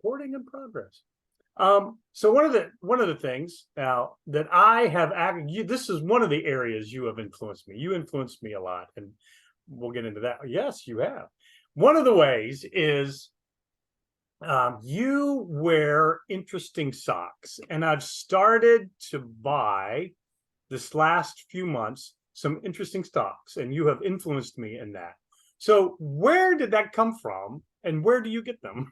Recording in progress. So one of the things now that I have this is one of the areas you have influenced me. You influenced me a lot, and we'll get into that. Yes, you have. One of the ways is you wear interesting socks, and I've started to buy this last few months some interesting socks, and you have influenced me in that. So where did that come from, and where do you get them?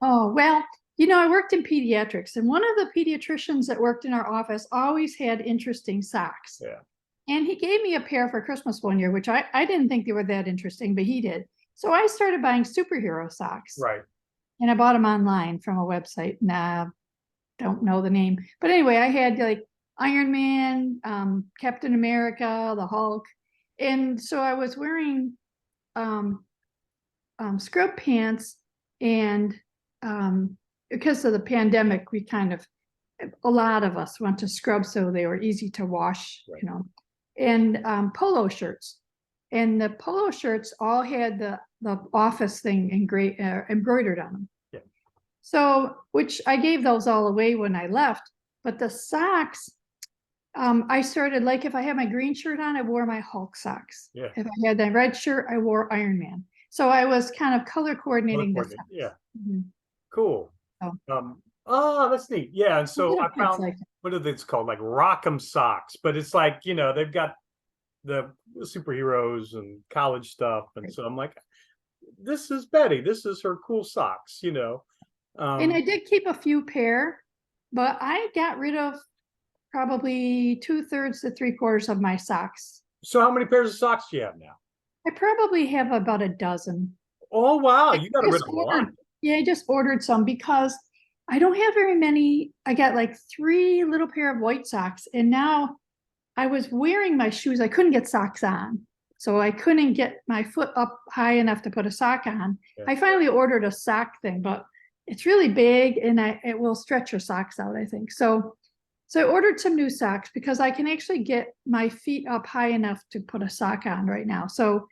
Oh, well, I worked in pediatrics, and one of the pediatricians that worked in our office always had interesting socks. Yeah. And he gave me a pair for Christmas one year, which I didn't think they were that interesting, but he did. So I started buying superhero socks. Right. And I bought them online from a website. Don't know the name. But anyway, I had like Iron Man, Captain America, the Hulk. And so I was wearing scrub pants, and because of the pandemic, a lot of us went to scrub, so they were easy to wash, right. And polo shirts. And the polo shirts all had the office thing embroidered on them. Yeah. So, which I gave those all away when I left. But the socks, I started, like, if I had my green shirt on, I wore my Hulk socks. Yeah. If I had the red shirt, I wore Iron Man. So I was kind of color coordinating the socks. Yeah. Mm-hmm. Cool. Oh, that's neat. Yeah. And so I found, what are it's called? Like Rock'em socks, but it's like, they've got the superheroes and college stuff. And so I'm like, this is Betty. This is her cool socks, And I did keep a few pair, but I got rid of probably 2/3 to 3/4 of my socks. So how many pairs of socks do you have now? I probably have about a dozen. Oh, wow. You got rid of a lot. Yeah, I just ordered some because I don't have very many. I got like 3 little pair of white socks, and now I was wearing my shoes. I couldn't get socks on. So I couldn't get my foot up high enough to put a sock on. Yeah. I finally ordered a sock thing, but it's really big, and it will stretch your socks out, I think. So I ordered some new socks because I can actually get my feet up high enough to put a sock on right now. So,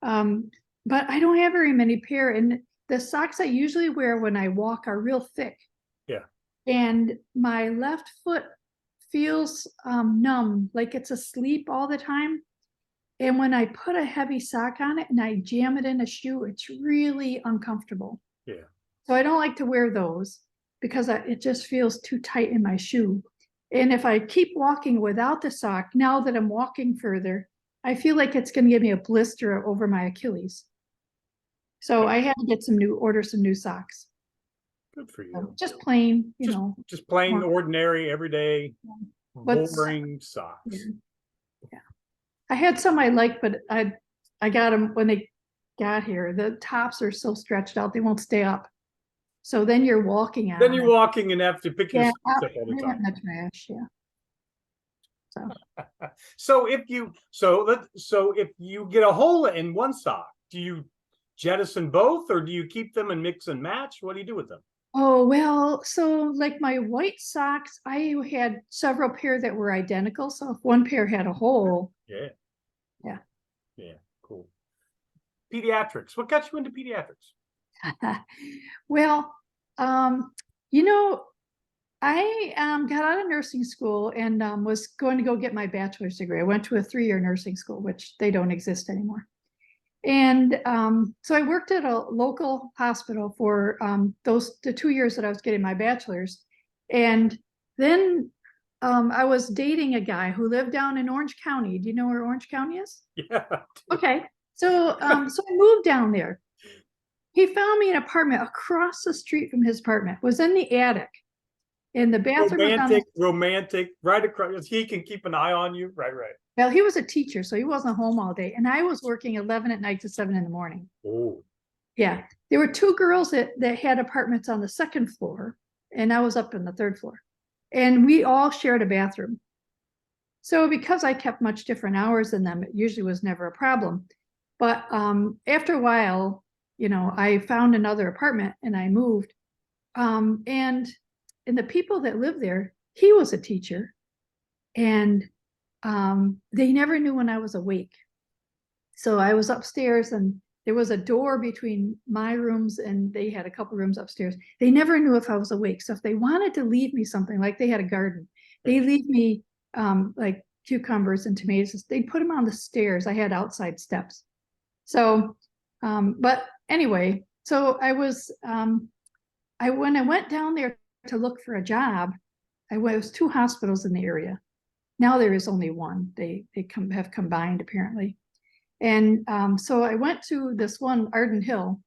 but I don't have very many pair, and the socks I usually wear when I walk are real thick. Yeah. And my left foot feels numb, like it's asleep all the time. And when I put a heavy sock on it and I jam it in a shoe, it's really uncomfortable. Yeah. So I don't like to wear those because it just feels too tight in my shoe. And if I keep walking without the sock, now that I'm walking further, I feel like it's going to give me a blister over my Achilles. So I had to order some new socks. Good for you. So just plain, just plain, ordinary, everyday, boring socks. Yeah. I had some I liked, but I got them when they got here. The tops are so stretched out, they won't stay up. So then you're walking out. Then you're walking and have to pick your socks up all the time. In the trash, yeah. So if you get a hole in one sock, do you jettison both, or do you keep them and mix and match? What do you do with them? Oh, well, so like my white socks, I had several pair that were identical. So if one pair had a hole. Yeah. Yeah. Yeah. Cool. Pediatrics. What got you into pediatrics? Well, I got out of nursing school and was going to go get my bachelor's degree. I went to a 3-year nursing school, which they don't exist anymore. And so I worked at a local hospital for the 2 years that I was getting my bachelor's. And then I was dating a guy who lived down in Orange County. Do you know where Orange County is? Yeah. Okay. So I moved down there. He found me an apartment across the street from his apartment. It was in the attic. And the bathroom romantic, right across. He can keep an eye on you. Right. Well, he was a teacher, so he wasn't home all day. And I was working 11 at night to 7 in the morning. Oh. Yeah. There were 2 girls that had apartments on the 2nd floor, and I was up in the 3rd floor. And we all shared a bathroom. So because I kept much different hours than them, it usually was never a problem. But after a while, I found another apartment and I moved. And the people that lived there, he was a teacher. And they never knew when I was awake. So I was upstairs and there was a door between my rooms and they had a couple rooms upstairs. They never knew if I was awake. So if they wanted to leave me something, like they had a garden, they leave me like cucumbers and tomatoes. They'd put them on the stairs. I had outside steps. So, but anyway, so when I went down there to look for a job, was 2 hospitals in the area. Now there is only one. They have combined apparently. And so I went to this one, Arden Hill,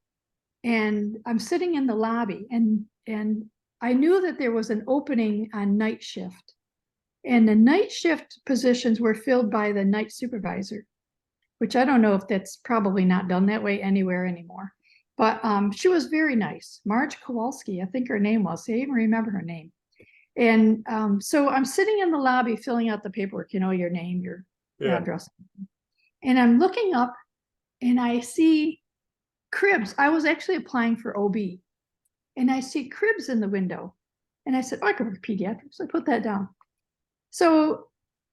and I'm sitting in the lobby, and I knew that there was an opening on night shift. And the night shift positions were filled by the night supervisor, which I don't know if that's probably not done that way anywhere anymore. But she was very nice. Marge Kowalski, I think her name was. I even remember her name. And so I'm sitting in the lobby filling out the paperwork, you know, your name, your address. And I'm looking up and I see cribs. I was actually applying for OB. And I see cribs in the window. And I said, oh, I could work pediatrics. I put that down. So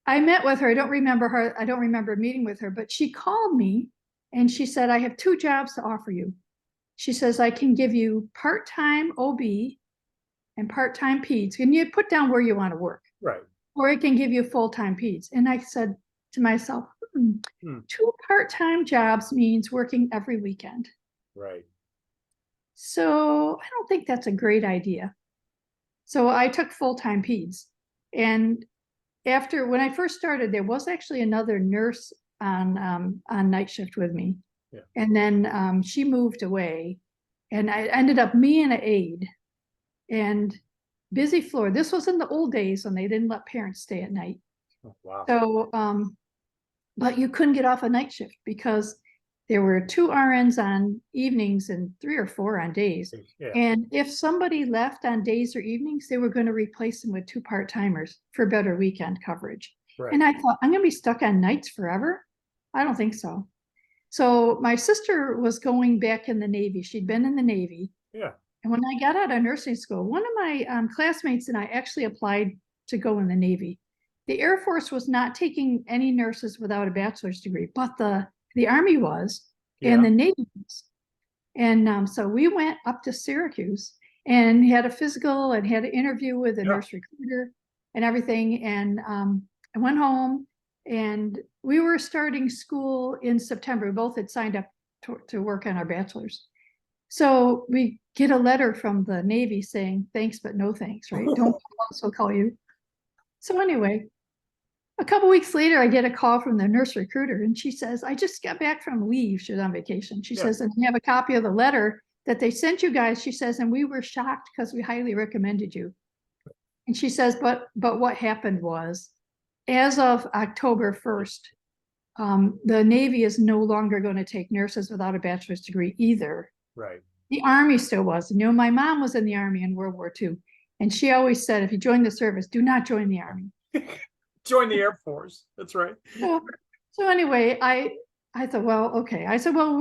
I met with her. I don't remember her. I don't remember meeting with her, but she called me and she said, I have 2 jobs to offer you. She says, I can give you part-time OB and part-time peds. And you put down where you want to work. Right. Or it can give you full-time peds. And I said to myself, 2 part-time jobs means working every weekend. Right. So I don't think that's a great idea. So I took full-time peds. And when I first started, there was actually another nurse on night shift with me. Yeah. And then she moved away. And I ended up me and an aide. And busy floor. This was in the old days when they didn't let parents stay at night. Oh, wow. So, but you couldn't get off a night shift because there were 2 RNs on evenings and 3 or 4 on days. Yeah. And if somebody left on days or evenings, they were going to replace them with 2 part-timers for better weekend coverage. Right. And I thought, I'm going to be stuck on nights forever? I don't think so. So my sister was going back in the Navy. She'd been in the Navy. Yeah. And when I got out of nursing school, one of my classmates and I actually applied to go in the Navy. The Air Force was not taking any nurses without a bachelor's degree, but the Army was, and the Navy was. And so we went up to Syracuse and had a physical and had an interview with a nurse recruiter and everything. And I went home and we were starting school in September. We both had signed up to work on our bachelor's. So we get a letter from the Navy saying, thanks, but no thanks, right? Don't call us, we'll call you. So anyway, a couple weeks later, I get a call from the nurse recruiter and she says, I just got back from leave. She was on vacation. She says, and I have a copy of the letter that they sent you guys. She says, and we were shocked because we highly recommended you. And she says, but what happened was, as of October 1st, the Navy is no longer going to take nurses without a bachelor's degree either. Right. The Army still was. You know, my mom was in the Army in World War II. And she always said, if you join the service, do not join the Army. Join the Air Force. That's right. So anyway, I thought, well, okay. I said, well,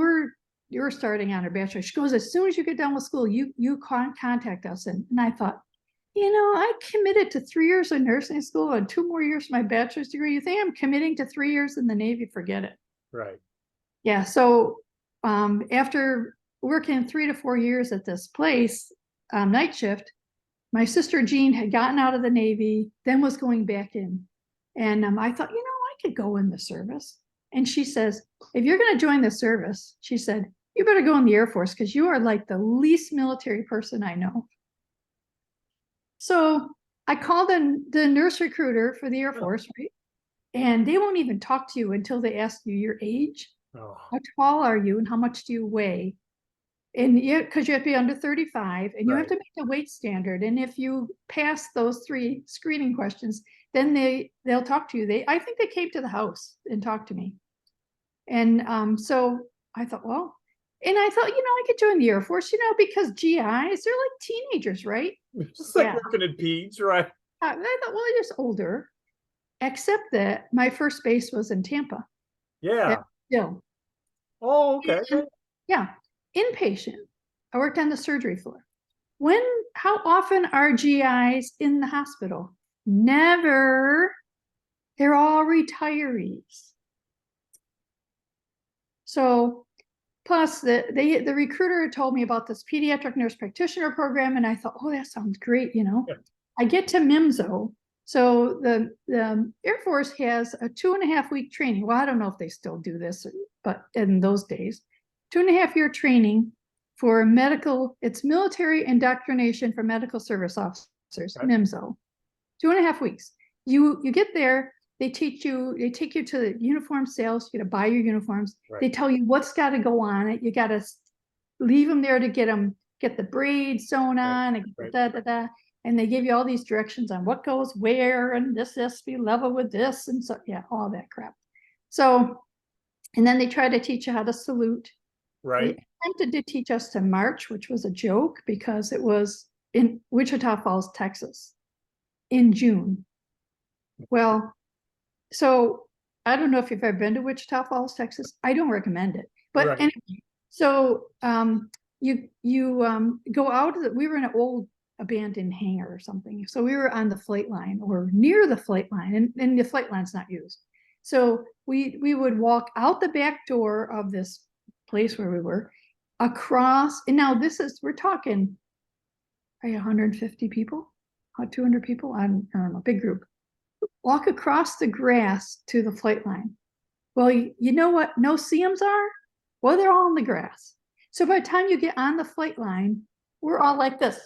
you're starting on our bachelor. She goes, as soon as you get done with school, you contact us. And I thought, you know, I committed to 3 years of nursing school and 2 more years for my bachelor's degree. You think I'm committing to 3 years in the Navy? Forget it. Right. Yeah. So after working 3 to 4 years at this place, night shift, my sister Jean had gotten out of the Navy, then was going back in. And I thought, you know, I could go in the service. And she says, if you're going to join the service, she said, you better go in the Air Force because you are like the least military person I know. So I called in the nurse recruiter for the Air Force, right? And they won't even talk to you until they ask you your age. Oh. How tall are you and how much do you weigh? And because you have to be under 35 and you have to meet the weight standard. And if you pass those 3 screening questions, then they'll talk to you. I think they came to the house and talked to me. And so I thought, well, and I thought, you know, I could join the Air Force, you know, because GIs, they're like teenagers, right? Just like working in peds, right? I thought, well, they're just older, except that my first base was in Tampa. Yeah. Still. Oh, okay. And, yeah. Inpatient. I worked on the surgery floor. How often are GIs in the hospital? Never. They're all retirees. So plus the recruiter told me about this pediatric nurse practitioner program, and I thought, oh, that sounds great, you know. Yeah. I get to MIMSO. So the Air Force has a 2.5-week training. Well, I don't know if they still do this, but in those days, 2.5-year training for medical, it's military indoctrination for medical service officers, Okay. MIMSO. 2.5 weeks. You get there, they take you to the uniform sales, you got to buy your uniforms. Right. They tell you what's got to go on it. You got to leave them there to get the braids sewn on, and Right. da, da, da. And they give you all these directions on what goes where, and this has to be level with this, and so yeah, all that crap. So, and then they try to teach you how to salute. Right. They attempted to teach us to march, which was a joke because it was in Wichita Falls, Texas, in June. Well, so I don't know if you've ever been to Wichita Falls, Texas. I don't recommend it. But Right. anyway, so you go out of we were in an old abandoned hangar or something. So we were on the flight line or near the flight line, and the flight line's not used. So we would walk out the back door of this place where we were across, and now we're talking 150 people, 200 people, I don't know, big group. Walk across the grass to the flight line. Well, you know what no-see-ums are? Well, they're all in the grass. So by the time you get on the flight line, we're all like this.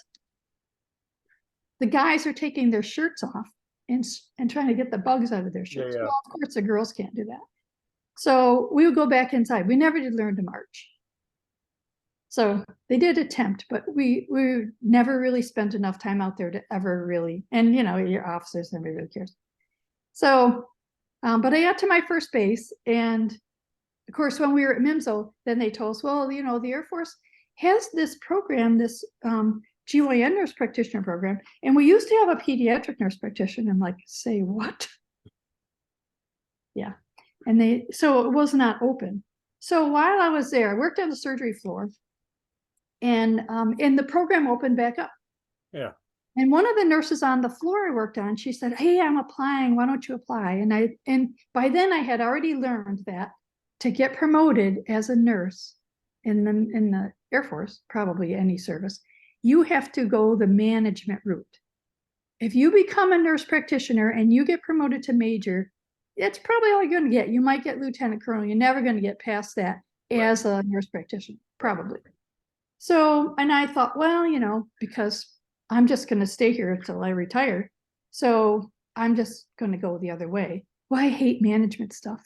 The guys are taking their shirts off and trying to get the bugs out of their shirts. Yeah, yeah. Well, of course, the girls can't do that. So we would go back inside. We never did learn to march. So they did attempt, but we never really spent enough time out there to ever really, and you know, your officers, nobody really cares. So, but I got to my first base, and of course, when we were at MIMSO, then they told us, well, you know, the Air Force has this program, this GYN nurse practitioner program, and we used to have a pediatric nurse practitioner. I'm like, say what? Yeah, and so it was not open. So while I was there, I worked on the surgery floor, and the program opened back up. Yeah. And one of the nurses on the floor I worked on, she said, hey, I'm applying. Why don't you apply? And by then I had already learned that to get promoted as a nurse in the Air Force, probably any service, you have to go the management route. If you become a nurse practitioner and you get promoted to major, that's probably all you're going to get. You might get lieutenant colonel. You're never going to get past that as a nurse practitioner, probably. So, and I thought, well, you know, because I'm just going to stay here until I retire. So I'm just going to go the other way. Well, I hate management stuff,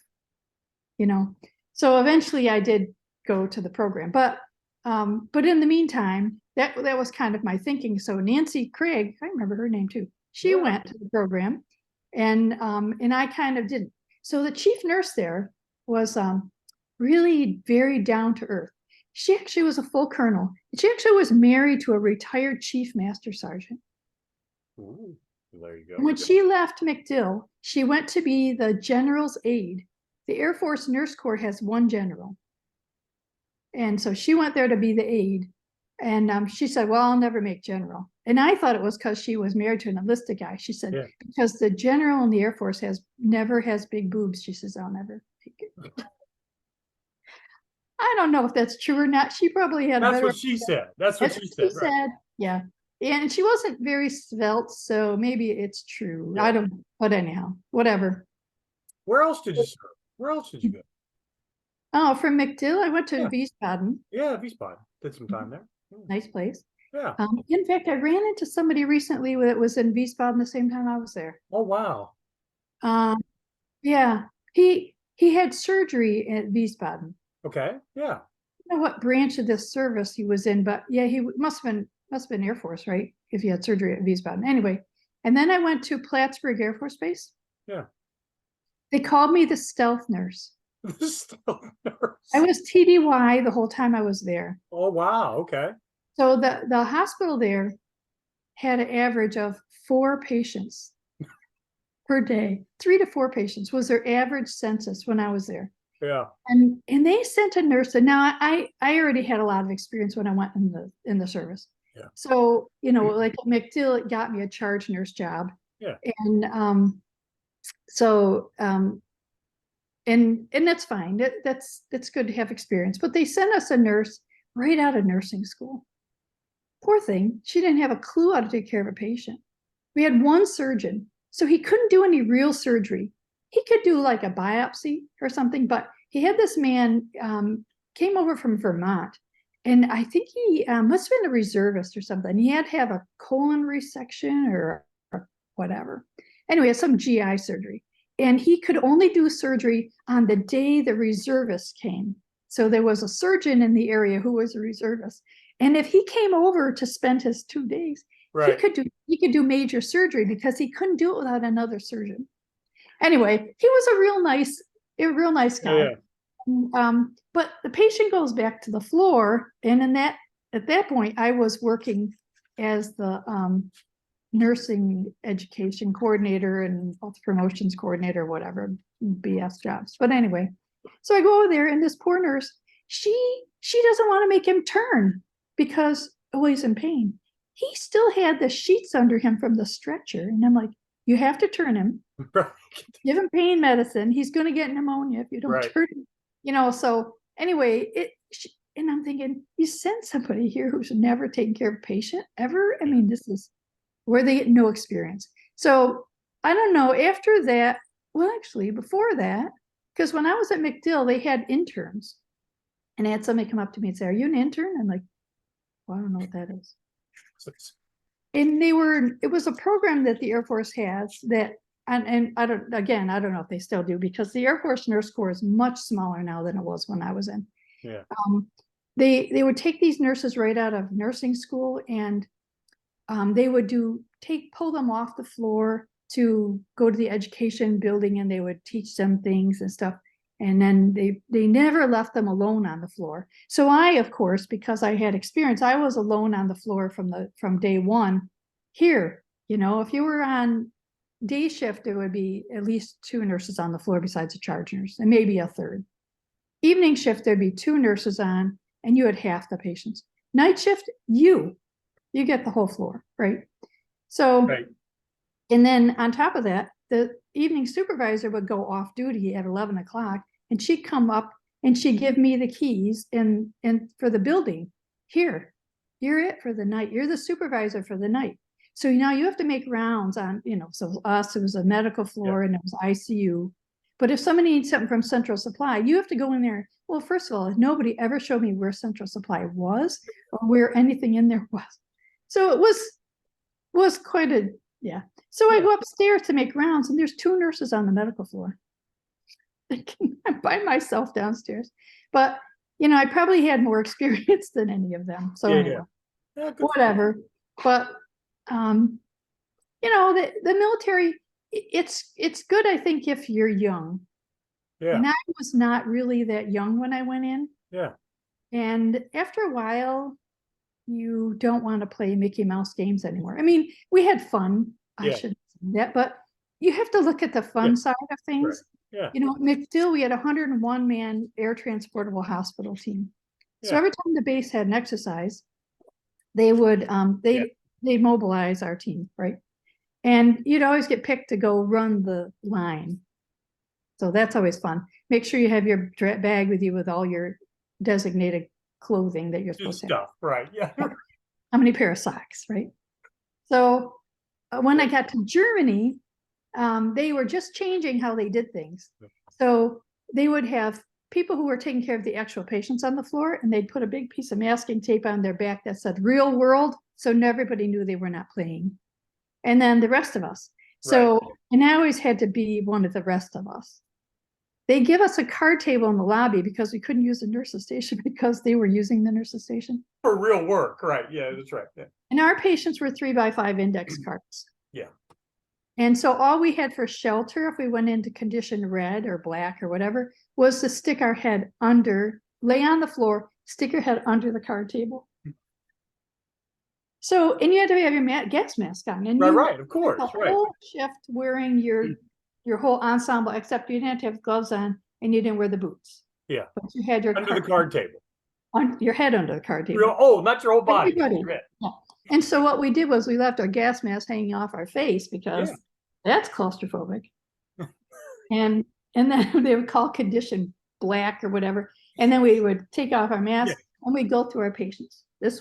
you know. So eventually I did go to the program, but in the meantime, that was kind of my thinking. So Nancy Craig, I remember her name too. She went to the program, and I kind of didn't. So the chief nurse there was really very down to earth. She actually was a full colonel. She actually was married to a retired chief master sergeant. Ooh, there you go. When she left MacDill, she went to be the general's aide. The Air Force Nurse Corps has one general. And so she went there to be the aide. And she said, well, I'll never make general. And I thought it was because she was married to an enlisted guy. She said, because the general in the Air Force never has big boobs. She says, I'll never take it. I don't know if that's true or not. She probably had. That's what she said. That's what she said. Right. Yeah, and she wasn't very svelte, so maybe it's true. Yeah. I don't. But anyhow, whatever. Where else did you serve? Where else did you go? Oh, from MacDill, I went to Wiesbaden. Yeah, Wiesbaden. Did some time there. Nice place. Yeah. In fact, I ran into somebody recently that was in Wiesbaden the same time I was there. Oh wow. Yeah, he had surgery at Wiesbaden. Okay. Yeah. I don't know what branch of this service he was in, but yeah, he must have been Air Force, right? If he had surgery at Wiesbaden. Anyway, and then I went to Plattsburgh Air Force Base. Yeah. They called me the stealth nurse. The stealth nurse. I was TDY the whole time I was there. Oh wow. Okay. So the hospital there had an average of 4 patients per day. 3 to 4 patients was their average census when I was there. Yeah. And they sent a nurse. And now I already had a lot of experience when I went in the service. Yeah. So, you know, like at MacDill, it got me a charge nurse job. Yeah. And And that's fine. That's good to have experience. But they sent us a nurse right out of nursing school. Poor thing. She didn't have a clue how to take care of a patient. We had one surgeon, so he couldn't do any real surgery. He could do like a biopsy or something, but he had this man came over from Vermont, and I think he must have been a reservist or something. He had to have a colon resection or whatever. Anyway, some GI surgery. And he could only do surgery on the day the reservist came. So there was a surgeon in the area who was a reservist. And if he came over to spend his 2 days, Right. he could do major surgery because he couldn't do it without another surgeon. Anyway, he was a real nice guy. Yeah. But the patient goes back to the floor, and at that point, I was working as the nursing education coordinator and health promotions coordinator, whatever BS jobs. But anyway, so I go over there, and this poor nurse, she doesn't want to make him turn because he's in pain. He still had the sheets under him from the stretcher, and I'm like, you have to turn him. Give him pain medicine. He's going to get pneumonia if you don't turn him. So anyway, and I'm thinking, you send somebody here who's never taken care of a patient ever. I mean, this is where they get no experience. So I don't know. After that, well, actually, before that, because when I was at McDill, they had interns, and I had somebody come up to me and say, "Are you an intern?" I'm like, well, I don't know what that is. And it was a program that the Air Force has that, and I don't know if they still do, because the Air Force Nurse Corps is much smaller now than it was when I was in. Yeah. They would take these nurses right out of nursing school, and they would pull them off the floor to go to the education building, and they would teach them things and stuff. And then they never left them alone on the floor. So I, of course, because I had experience, I was alone on the floor from day one. Here, if you were on day shift, there would be at least 2 nurses on the floor besides a charge nurse, and maybe a third. Evening shift, there'd be 2 nurses on, and you had half the patients. Night shift, you get the whole floor, right? So, and then on top of that, the evening supervisor would go off duty at 11 o'clock, and she'd come up and she'd give me the keys and for the building. Here, you're it for the night. You're the supervisor for the night. So now you have to make rounds on, so us, it was a medical floor and it was ICU. But if somebody needs something from Central Supply, you have to go in there. Well, first of all, nobody ever showed me where Central Supply was or where anything in there was. So it was quite a, yeah. So I go upstairs to make rounds, and there's 2 nurses on the medical floor. I'm by myself downstairs. But, I probably had more experience than any of them. So anyway, whatever. But, the military, it's good, I think, if you're young. Yeah. And I was not really that young when I went in. Yeah. And after a while, you don't want to play Mickey Mouse games anymore. I mean, we had fun. I shouldn't say that, but you have to look at the fun side of things. Right. Yeah. At McDill, we had a 101-man air transportable hospital team. So every time the base had an exercise, they would they'd mobilize our team, right? And you'd always get picked to go run the line. So that's always fun. Make sure you have your bag with you with all your designated clothing that you're supposed to have. Right. Yeah. How many pair of socks, right? So when I got to Germany, they were just changing how they did things. So they would have people who were taking care of the actual patients on the floor, and they'd put a big piece of masking tape on their back that said "real world," so everybody knew they were not playing. And then the rest of us. So, and I always had to be one of the rest of us. They give us a card table in the lobby because we couldn't use the nurse's station because they were using the nurse's station. For real work, right. Yeah, that's right. Yeah. And our patients were 3x5 index cards. Yeah. And so all we had for shelter, if we went into condition red or black or whatever, was to stick our head under, lay on the floor, stick your head under the card table. So, and you had to have your gas mask on. And right, of course. The whole shift wearing your whole ensemble, except you didn't have to have gloves on and you didn't wear the boots. Yeah. But you had your under the card table. On your head under the card table. Not your whole body. Everybody. Your head. Yeah. And so what we did was we left our gas mask hanging off our face because that's claustrophobic. And And then they would call condition black or whatever. And then we would take off our mask and we'd go through our patients. This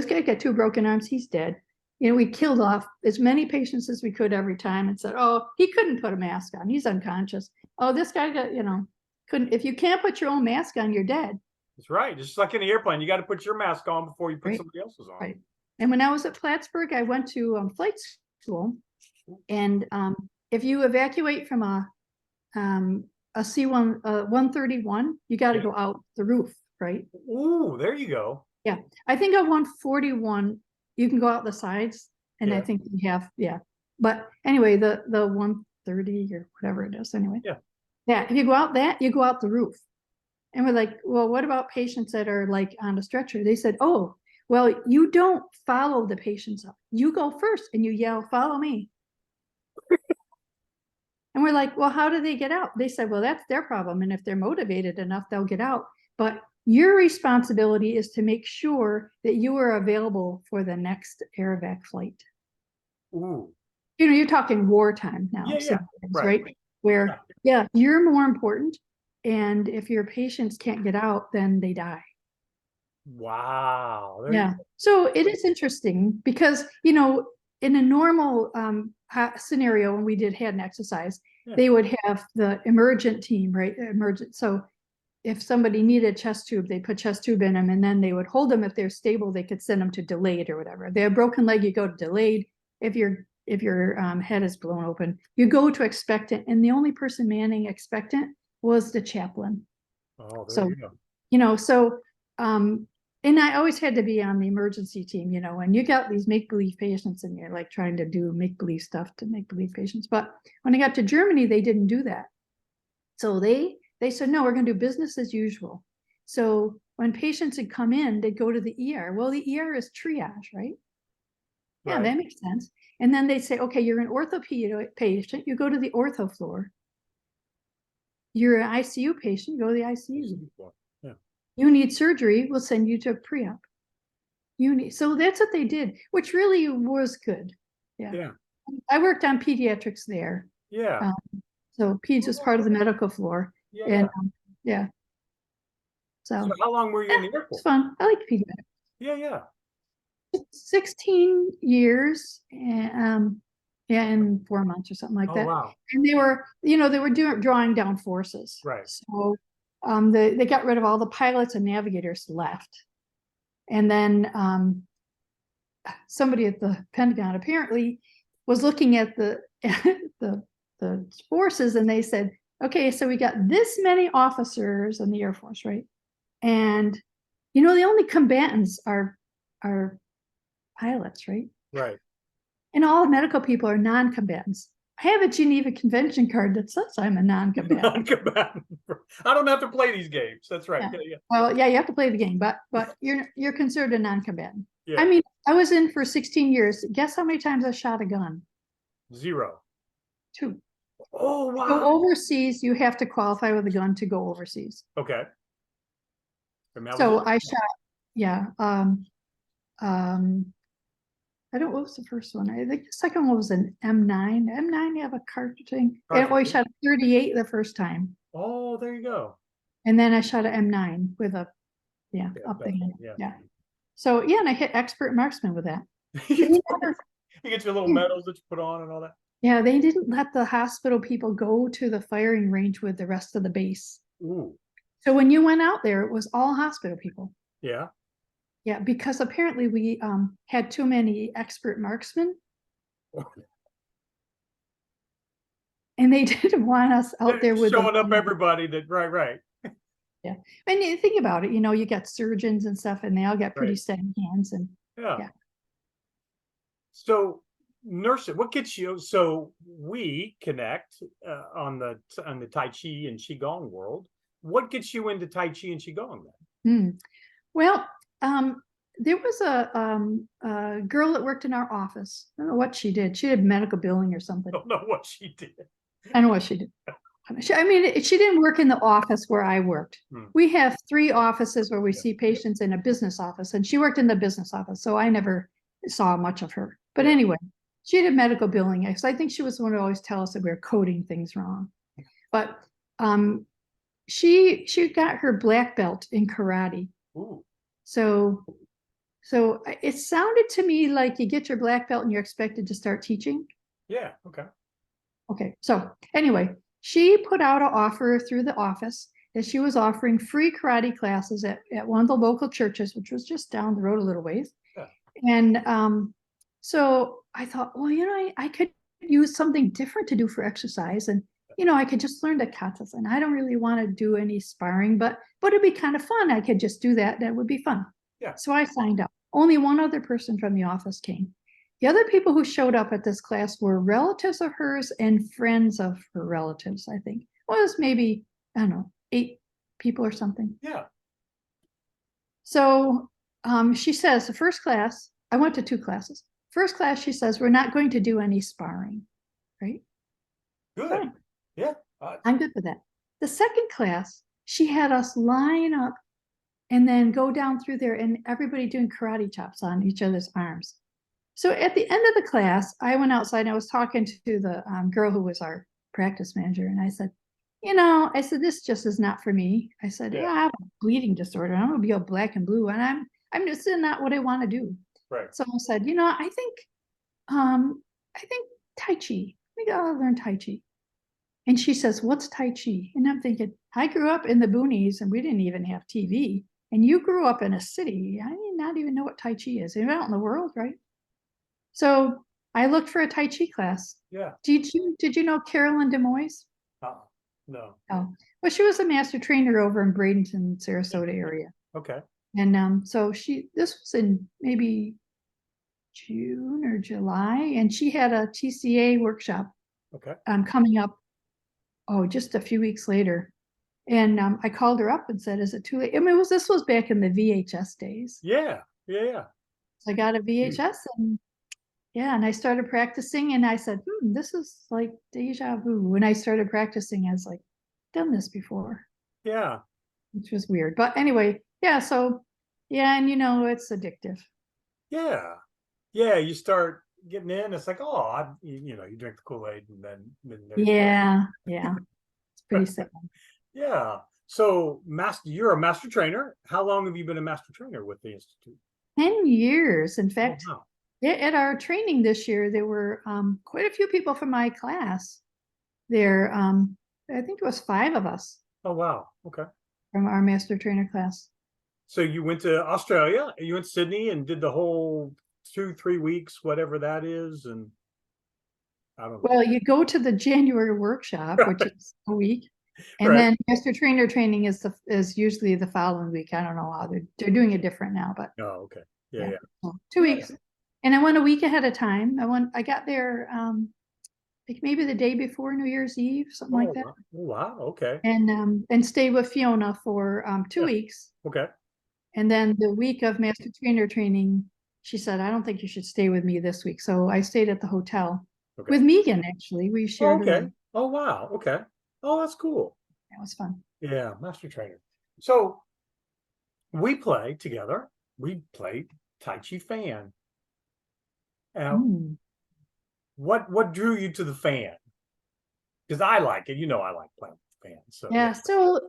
guy got 2 broken arms. He's dead. You know, we killed off as many patients as we could every time and said, oh, he couldn't put a mask on. He's unconscious. Oh, this guy got, you know, couldn't. If you can't put your own mask on, you're dead. That's right. Just like in the airplane, you got to put your mask on before you put somebody else's on. Right. And when I was at Plattsburgh, I went to flight school. And if you evacuate from a C-1 131, you got to go out the roof, right? Ooh, there you go. Yeah, I think on 141 you can go out the sides, and I think you have But anyway, the 130 or whatever it is, anyway. Yeah. If you go out that, you go out the roof, and we're like, well, what about patients that are like on a stretcher? They said, oh, well, you don't follow the patients up. You go first, and you yell, "Follow me." And we're like, well, how do they get out? They said, well, that's their problem. And if they're motivated enough, they'll get out. But your responsibility is to make sure that you are available for the next air-evac flight. Ooh. You know, you're talking wartime now. Right? Where, you're more important. And if your patients can't get out, then they die. Wow. So it is interesting because, you know, in a normal scenario, when we did hand exercise, they would have the emergent team, right? So if somebody needed a chest tube, they put chest tube in them, and then they would hold them. If they're stable, they could send them to delayed or whatever. If they have a broken leg, you go to delayed. If your head is blown open, you go to expectant. And the only person manning expectant was the chaplain. Oh, there you go. You know, so and I always had to be on the emergency team, you know, and you got these make-believe patients and you're like trying to do make-believe stuff to make-believe patients. But when I got to Germany, they didn't do that. So they said, no, we're going to do business as usual. So when patients had come in, they'd go to the ER. Well, the ER is triage, right? Yeah, that makes sense. And then they'd say, okay, you're an orthopedic patient. You go to the ortho floor. You're an ICU patient. You go to the ICU. You need surgery, we'll send you to pre-op. So that's what they did, which really was good. Yeah. I worked on pediatrics there. So peds was part of the medical floor. And So how long were you in the airport? It's fun. I like pediatrics. 16 years and in 4 months or something like that. Wow. And they were, you know, drawing down forces. Right. So they got rid of all the pilots and navigators left. And then somebody at the Pentagon apparently was looking at the forces, and they said, okay, so we got this many officers in the Air Force, right? And, you know, the only combatants are pilots, right? Right. And all medical people are non-combatants. I have a Geneva Convention card that says I'm a non-combatant. I don't have to play these games. That's right. Well, you have to play the game, but you're considered a non-combatant. Yeah. I mean, I was in for 16 years. Guess how many times I shot a gun? 0. 2. Oh, wow. Go overseas, you have to qualify with a gun to go overseas. Okay. So I shot, I don't know what was the first one. I think the second one was an M9. M9, you have a cartridge thing. And I shot a 38 the first time. Oh, there you go. And then I shot an M9 with a up thing. So and I hit expert marksman with that. You get your little medals that you put on and all that. Yeah, they didn't let the hospital people go to the firing range with the rest of the base. Ooh. So when you went out there, it was all hospital people. Yeah. Yeah, because apparently we had too many expert marksmen. And they didn't want us out there with showing up everybody that right. Yeah. And you think about it, you know, you got surgeons and stuff, and they all got pretty steady hands. And So nursing, what gets you? So we connect on the Tai Chi and Qigong world. What gets you into Tai Chi and Qigong then? Well, there was a girl that worked in our office. I don't know what she did. She did medical billing or something. I don't know what she did. I know what she did. I mean, she didn't work in the office where I worked. We have 3 offices where we see patients in a business office, and she worked in the business office, so I never saw much of her. But anyway, she did medical billing. So I think she was the one who always tell us that we were coding things wrong. But um, she got her black belt in karate. Ooh. So it sounded to me like you get your black belt and you're expected to start teaching. Yeah. Okay. Okay. So anyway, she put out an offer through the office that she was offering free karate classes at one of the local churches, which was just down the road a little ways. Yeah. And so I thought, well, I could use something different to do for exercise. And, I could just learn the katas. And I don't really want to do any sparring, but it'd be kind of fun. I could just do that. That would be fun. Yeah. So I signed up. Only one other person from the office came. The other people who showed up at this class were relatives of hers and friends of her relatives, I think. Well, it was maybe, I don't know, 8 people or something. Yeah. So she says the first class, I went to 2 classes. First class, she says, we're not going to do any sparring, right? Good. Fine. Yeah. I'm good with that. The second class, she had us line up and then go down through there and everybody doing karate chops on each other's arms. So at the end of the class, I went outside and I was talking to the girl who was our practice manager. And I said, this just is not for me. I said, Yeah. I have a bleeding disorder. I'm going to be all black and blue. And I'm just not what I want to do. Right. So I said, I think Tai Chi. I think I'll learn Tai Chi. And she says, what's Tai Chi? And I'm thinking, I grew up in the boonies and we didn't even have TV. And you grew up in a city. I did not even know what Tai Chi is. You're out in the world, right? So I looked for a Tai Chi class. Yeah. Did you know Carolyn Demoise? No. Oh, well, she was a master trainer over in Bradenton, Sarasota area. Okay. And so this was in maybe June or July, and she had a TCA workshop Okay. coming up, just a few weeks later. And I called her up and said, is it too late? I mean, this was back in the VHS days. Yeah. Yeah. So I got a VHS and I started practicing and I said, this is like deja vu. When I started practicing, I was like, done this before, Yeah. which was weird. But anyway, yeah. So yeah. And it's addictive. Yeah. Yeah. You start getting in, it's like, you drink the Kool-Aid and then Yeah. Yeah. It's pretty sad. Yeah. So you're a master trainer. How long have you been a master trainer with the Institute? 10 years. In fact, wow. at our training this year, there were quite a few people from my class there. I think it was 5 of us. Oh, wow. Okay. From our master trainer class. So you went to Australia, you went to Sydney and did the whole 2-3 weeks, whatever that is. And I don't know. Well, you go to the January workshop, which is a week. And right. Then master trainer training is usually the following week. I don't know how they're doing it different now, but okay. Yeah. So 2 weeks. And I went a week ahead of time. I got there like maybe the day before New Year's Eve, something like that. Wow. Okay. And stayed with Fiona for 2 weeks. Okay. And then the week of master trainer training, she said, I don't think you should stay with me this week. So I stayed at the hotel with Megan, actually. We shared a room. Oh, wow. Okay. Oh, that's cool. That was fun. Yeah, master trainer. So we play together. We play Tai Chi Fan. What drew you to the fan? Because I like it. I like playing with fans. So yeah. So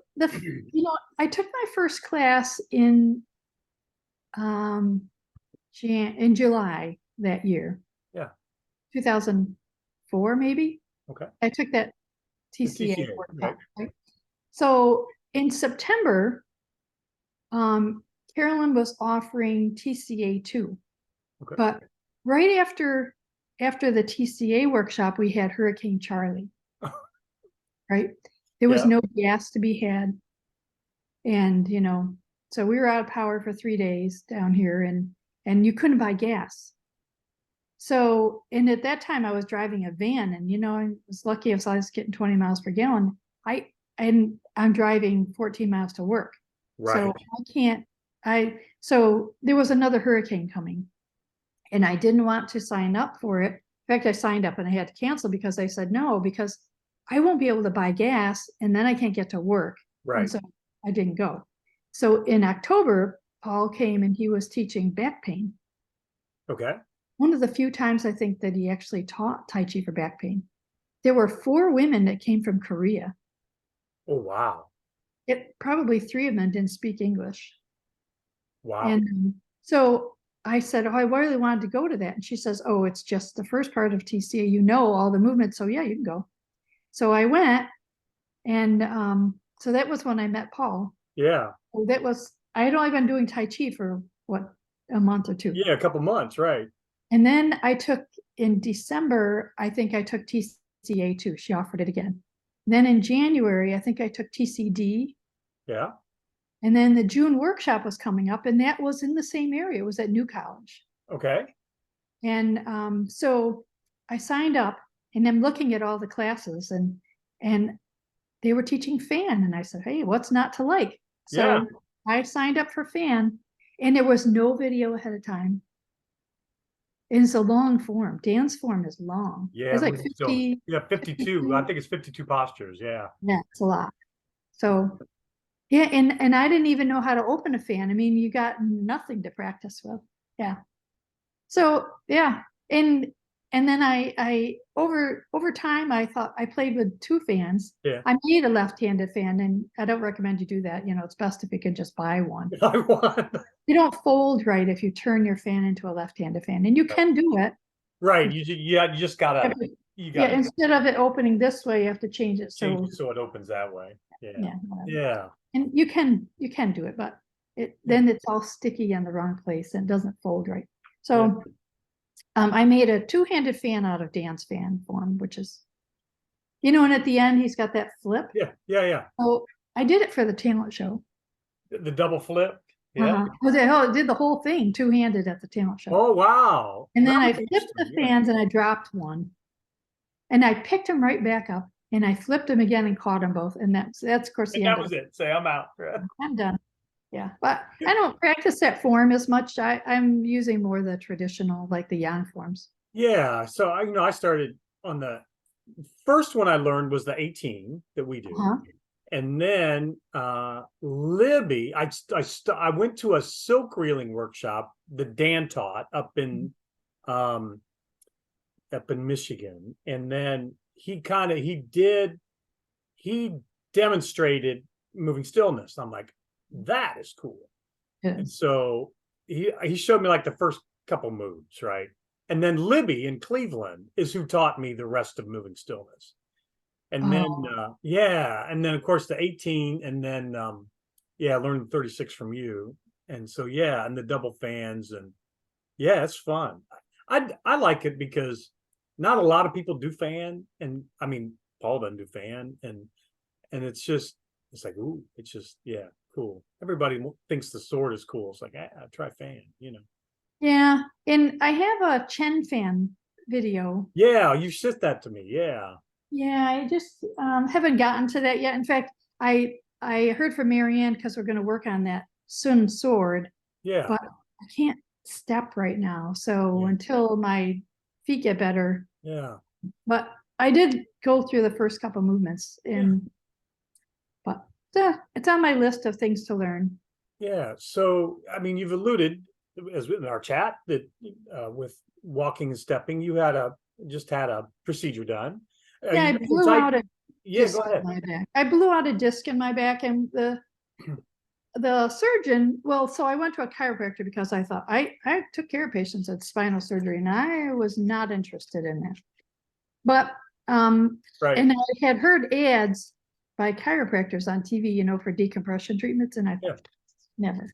I took my first class in July that year. Yeah. 2004, maybe. Okay. I took that TCA right. So in September, Carolyn was offering TCA 2. Okay. But right after the TCA workshop, we had Hurricane Charlie. Right? There was no gas to be had. And, so we were out of power for 3 days down here and you couldn't buy gas. So, and at that time I was driving a van and, I was lucky if I was getting 20 miles per gallon. I'm driving 14 miles to work. Right. So so there was another hurricane coming and I didn't want to sign up for it. In fact, I signed up and I had to cancel because I said no, because I won't be able to buy gas and then I can't get to work. Right. And so I didn't go. So in October, Paul came and he was teaching back pain. Okay. One of the few times I think that he actually taught Tai Chi for back pain. There were 4 women that came from Korea. Oh, wow. It probably 3 of them didn't speak English. Wow. And so I said, oh, I really wanted to go to that. And she says, oh, it's just the first part of TCA, you know, all the movements. So yeah, you can go. So I went, and so that was when I met Paul. Yeah. So I had only been doing Tai Chi for what, a month or two. Yeah, a couple months, right. And then in December, I think I took TCA too. She offered it again. Then in January, I think I took TCD. Yeah. And then the June workshop was coming up, and that was in the same area. It was at New College. Okay. And so I signed up, and I'm looking at all the classes, and they were teaching fan. And I said, hey, what's not to like? Yeah. So I signed up for fan, and there was no video ahead of time. It's a long form. Dance form is long. Yeah. It's like Moving stillness. 50. Yeah, 52. 52. I think it's 52 postures. Yeah. Yeah, it's a lot. So yeah, and I didn't even know how to open a fan. I mean, you got nothing to practice with. Yeah. So yeah, and then I over time I thought I played with 2 fans. Yeah. I made a left-handed fan, and I don't recommend you do that. You know, it's best if you can just buy one. I won. You don't fold right if you turn your fan into a left-handed fan, and you can do it. Right. You just gotta Yeah, instead of it opening this way, you have to change it change it so it opens that way. Yeah. yeah, Yeah. and you can do it, but then it's all sticky in the wrong place and doesn't fold right. So I made a 2-handed fan out of Dan's fan form, which is, you know, and at the end he's got that flip. Yeah. Yeah. Yeah. So I did it for the talent show. The double flip. Yeah. I did the whole thing 2-handed at the talent show. Oh, wow. And then I flipped the fans and I dropped one. And I picked him right back up, and I flipped him again and caught them both. And that's of course the end. That was it. Say, I'm out. I'm done. Yeah, but I don't practice that form as much. I'm using more the traditional, like the yang forms. Yeah. So I started on the first one I learned was the 18 that we do. And then Libby, I went to a silk reeling workshop that Dan taught up in Michigan, and then he demonstrated moving stillness. I'm like, that is cool. And so he showed me like the first couple moves, right? And then Libby in Cleveland is who taught me the rest of moving stillness. And then and then of course the 18, and then I learned 36 from you. And so and the double fans, and it's fun. I like it because not a lot of people do fan, and I mean Paul doesn't do fan, and it's like, ooh, it's just cool. Everybody thinks the sword is cool. It's like, try fan, you know. Yeah, and I have a Chen fan video. Yeah, you sent that to me. Yeah, I just haven't gotten to that yet. In fact, I heard from Marianne, because we're going to work on that Sun sword. Yeah, but I can't step right now. So until my feet get better. Yeah. But I did go through the first couple movements, but it's on my list of things to learn. Yeah. So, I mean, you've alluded, as in our chat, that with walking and stepping, you just had a procedure done. I blew out a disc go ahead. in my back. I blew out a disc in my back, and the surgeon, so I went to a chiropractor because I thought I took care of patients at spinal surgery, and I was not interested in that. But and I had heard ads by chiropractors on TV, you know, for decompression treatments, and I thought, never.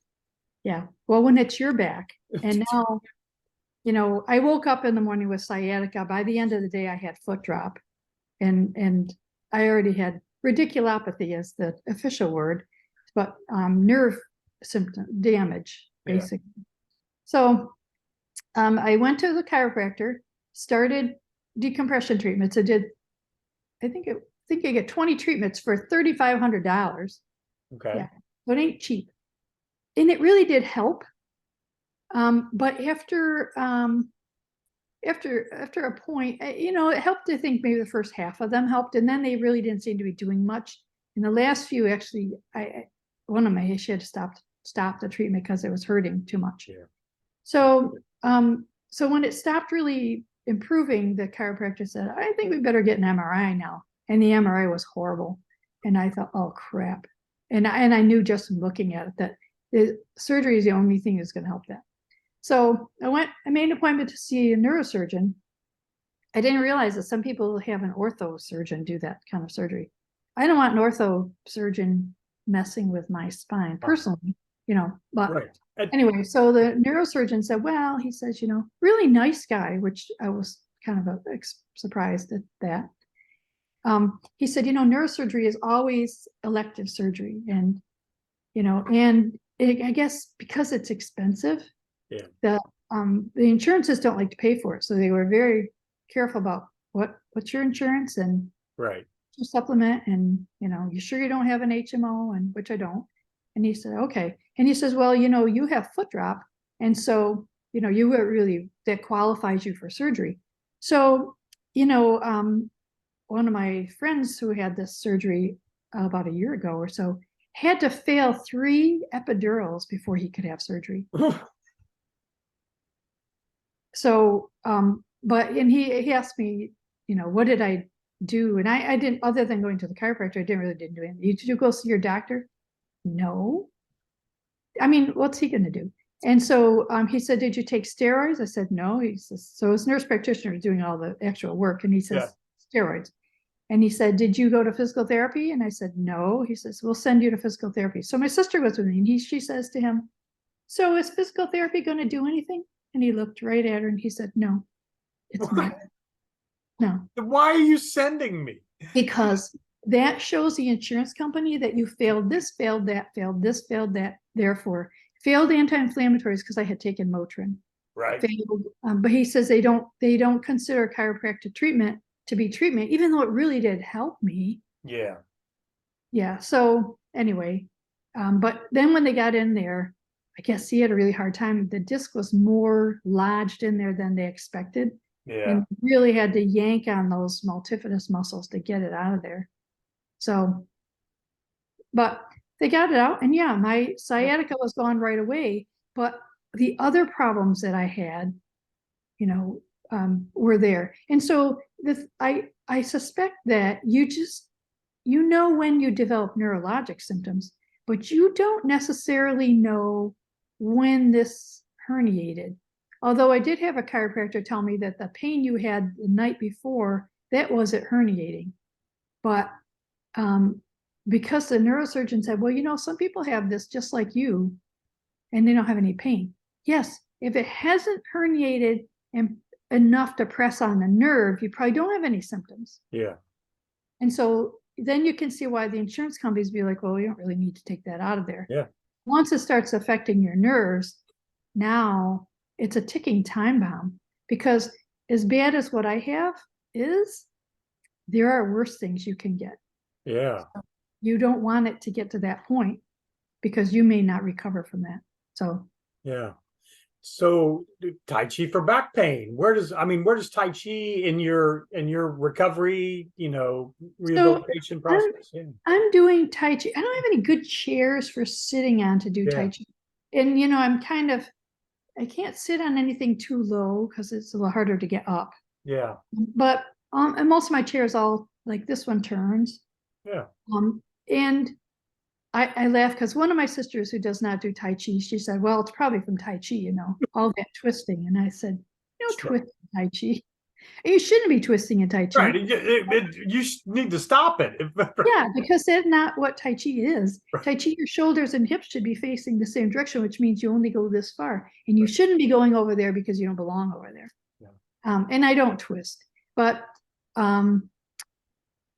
Yeah. Well, when it's your back, and now, you know, I woke up in the morning with sciatica. By the end of the day, I had foot drop, and I already had radiculopathy is the official word, but nerve symptom damage, basically. So I went to the chiropractor, started decompression treatments. I think I get 20 treatments for $3,500. Okay. Yeah, so it ain't cheap. And it really did help. But after a point, you know, it helped. I think maybe the first half of them helped, and then they really didn't seem to be doing much. In the last few, actually, one of my she had to stop the treatment because it was hurting too much. Yeah. So when it stopped really improving, the chiropractor said, I think we better get an MRI now. And the MRI was horrible. And I thought, oh crap. And I knew just from looking at it that the surgery is the only thing that's going to help that. So I made an appointment to see a neurosurgeon. I didn't realize that some people have an ortho surgeon do that kind of surgery. I don't want an ortho surgeon messing with my spine personally, but right. Anyway, so the neurosurgeon said, well, he says, really nice guy, which I was kind of surprised at that. He said, neurosurgery is always elective surgery. And, I guess because it's expensive, yeah. the insurances don't like to pay for it. So they were very careful about what's your insurance and right. your supplement. And, you sure you don't have an HMO, and which I don't. And he said, okay. And he says, well, you have foot drop. And so, you were really, that qualifies you for surgery. So, one of my friends who had this surgery about a year ago or so had to fail 3 epidurals before he could have surgery. So, and he asked me, what did I do? And I didn't, other than going to the chiropractor, I didn't do anything. Did you go see your doctor? No. I mean, what's he going to do? And so he said, did you take steroids? I said, no. He says, so his nurse practitioner is doing all the actual work. And he says, steroids. And he said, did you go to physical therapy? And I said, no. He says, we'll send you to physical therapy. So my sister was with me, and she says to him, so is physical therapy going to do anything? And he looked right at her and he said, no, it's not. No. Why are you sending me? Because that shows the insurance company that you failed this, failed that, failed this, failed that. Therefore, failed anti-inflammatories because I had taken Motrin. Right. Failed, but he says they don't consider chiropractic treatment to be treatment, even though it really did help me. Yeah. Yeah. So anyway, but then when they got in there, I guess he had a really hard time. The disc was more lodged in there than they expected. Yeah. And really had to yank on those multifidus muscles to get it out of there. So, but they got it out, and yeah, my sciatica was gone right away. But the other problems that I had, were there. And so I suspect that when you develop neurologic symptoms, but you don't necessarily know when this herniated. Although I did have a chiropractor tell me that the pain you had the night before, that wasn't herniating. But because the neurosurgeon said, well, some people have this just like you, and they don't have any pain. Yes, if it hasn't herniated and enough to press on the nerve, you probably don't have any symptoms. Yeah. And so then you can see why the insurance companies be like, well, you don't really need to take that out of there. Yeah. Once it starts affecting your nerves, now it's a ticking time bomb, because as bad as what I have is, there are worse things you can get. Yeah. So you don't want it to get to that point, because you may not recover from that. So yeah. So Tai Chi for back pain. Where does Tai Chi in your recovery, rehabilitation process? I'm doing Tai Chi. I don't have any good chairs for sitting on to do Tai Chi. And I'm I can't sit on anything too low because it's a little harder to get up. Yeah. But and most of my chairs, all like this one turns. Yeah. And I laugh because one of my sisters who does not do Tai Chi, she said, well, it's probably from Tai Chi, all that twisting. And I said, twist Tai Chi. You shouldn't be twisting in Tai Chi. Right. You need to stop it. Yeah, because that's not what Tai Chi is. Right. Tai Chi, your shoulders and hips should be facing the same direction, which means you only go this far. And you shouldn't be going over there because you don't belong over there. Yeah. And I don't twist. But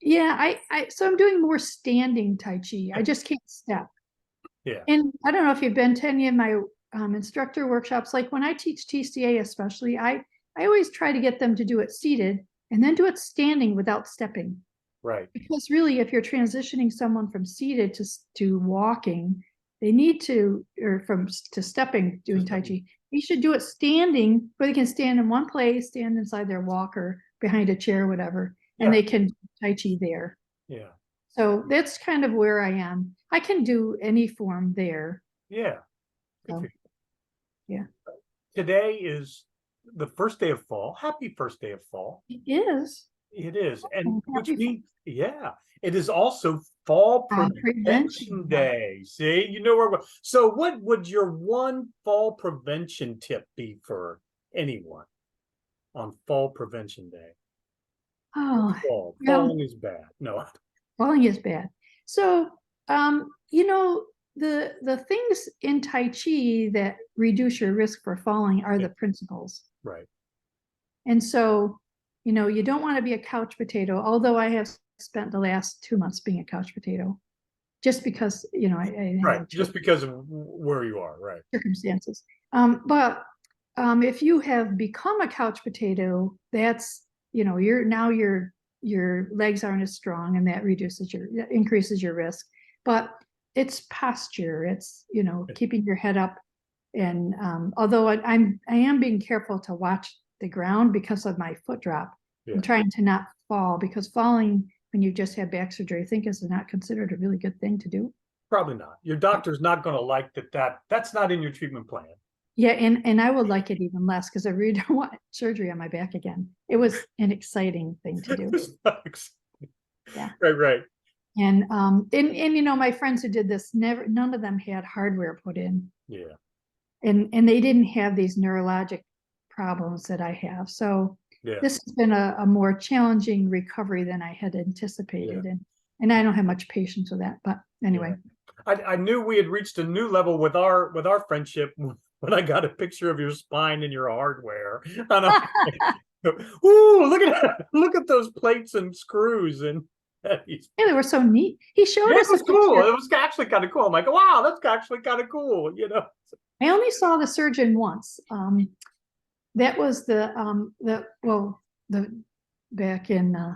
yeah, so I'm doing more standing Tai Chi. I just can't step. Yeah. And I don't know if you've been to any of my instructor workshops. Like when I teach TCA especially, I always try to get them to do it seated and then do it standing without stepping. Right. Because really, if you're transitioning someone from seated to walking, they need to, or to stepping, doing Tai Chi, you should do it standing, where they can stand in one place, stand inside their walker, behind a chair, whatever, and they can do Tai Chi there. Yeah. So that's kind of where I am. I can do any form there. Yeah. So, yeah. Today is the first day of fall. Happy first day of fall. It is. It is. And which Happy means, yeah, it is also Fall prevention Prevention Day. See, you know where we're. So what would your one fall prevention tip be for anyone on Fall Prevention Day? Oh, Falling is bad. No. falling is bad. So, the things in Tai Chi that reduce your risk for falling are the principles. Right. And so, you don't want to be a couch potato, although I have spent the last 2 months being a couch potato, just because, I right. Just because of where you are, right. Circumstances. But if you have become a couch potato, that's, your legs aren't as strong, and that increases your risk. But it's posture, it's, keeping your head up. And although I am being careful to watch the ground because of my foot drop. Yeah. I'm trying to not fall, because falling when you just had back surgery, I think, is not considered a really good thing to do. Probably not. Your doctor's not going to like that's not in your treatment plan. Yeah, and I would like it even less, because I really don't want surgery on my back again. It was an exciting thing to do. Yeah. Right. And my friends who did this, none of them had hardware put in. Yeah. And they didn't have these neurologic problems that I have. So yeah. This has been a more challenging recovery than I had anticipated. Yeah. And I don't have much patience with that. But anyway. Yeah. I knew we had reached a new level with our friendship when I got a picture of your spine and your hardware. And ooh, look at those plates and screws and. Yeah, they were so neat. He showed us. It was cool. It was actually kind of cool. I'm like, wow, that's actually kind of cool. I only saw the surgeon once. That was the back in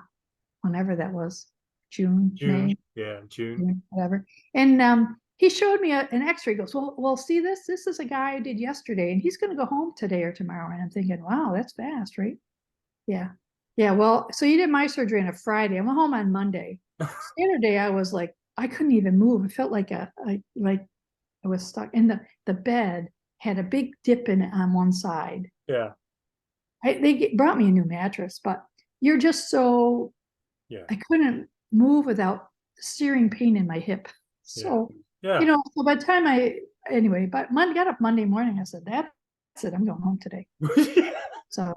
whenever that was, June, May. Yeah, June, whatever. And he showed me an X-ray. He goes, well, see this? This is a guy I did yesterday, and he's going to go home today or tomorrow. And I'm thinking, wow, that's fast, right? Yeah. Yeah, well, so you did my surgery on a Friday. I went home on Monday. Saturday, I was like, I couldn't even move. It felt like I was stuck. And the bed had a big dip in it on one side. Yeah. They brought me a new mattress, but you're just so, yeah. I couldn't move without searing pain in my hip. So, yeah. So by the time but got up Monday morning, I said, that's it. I'm going home today. So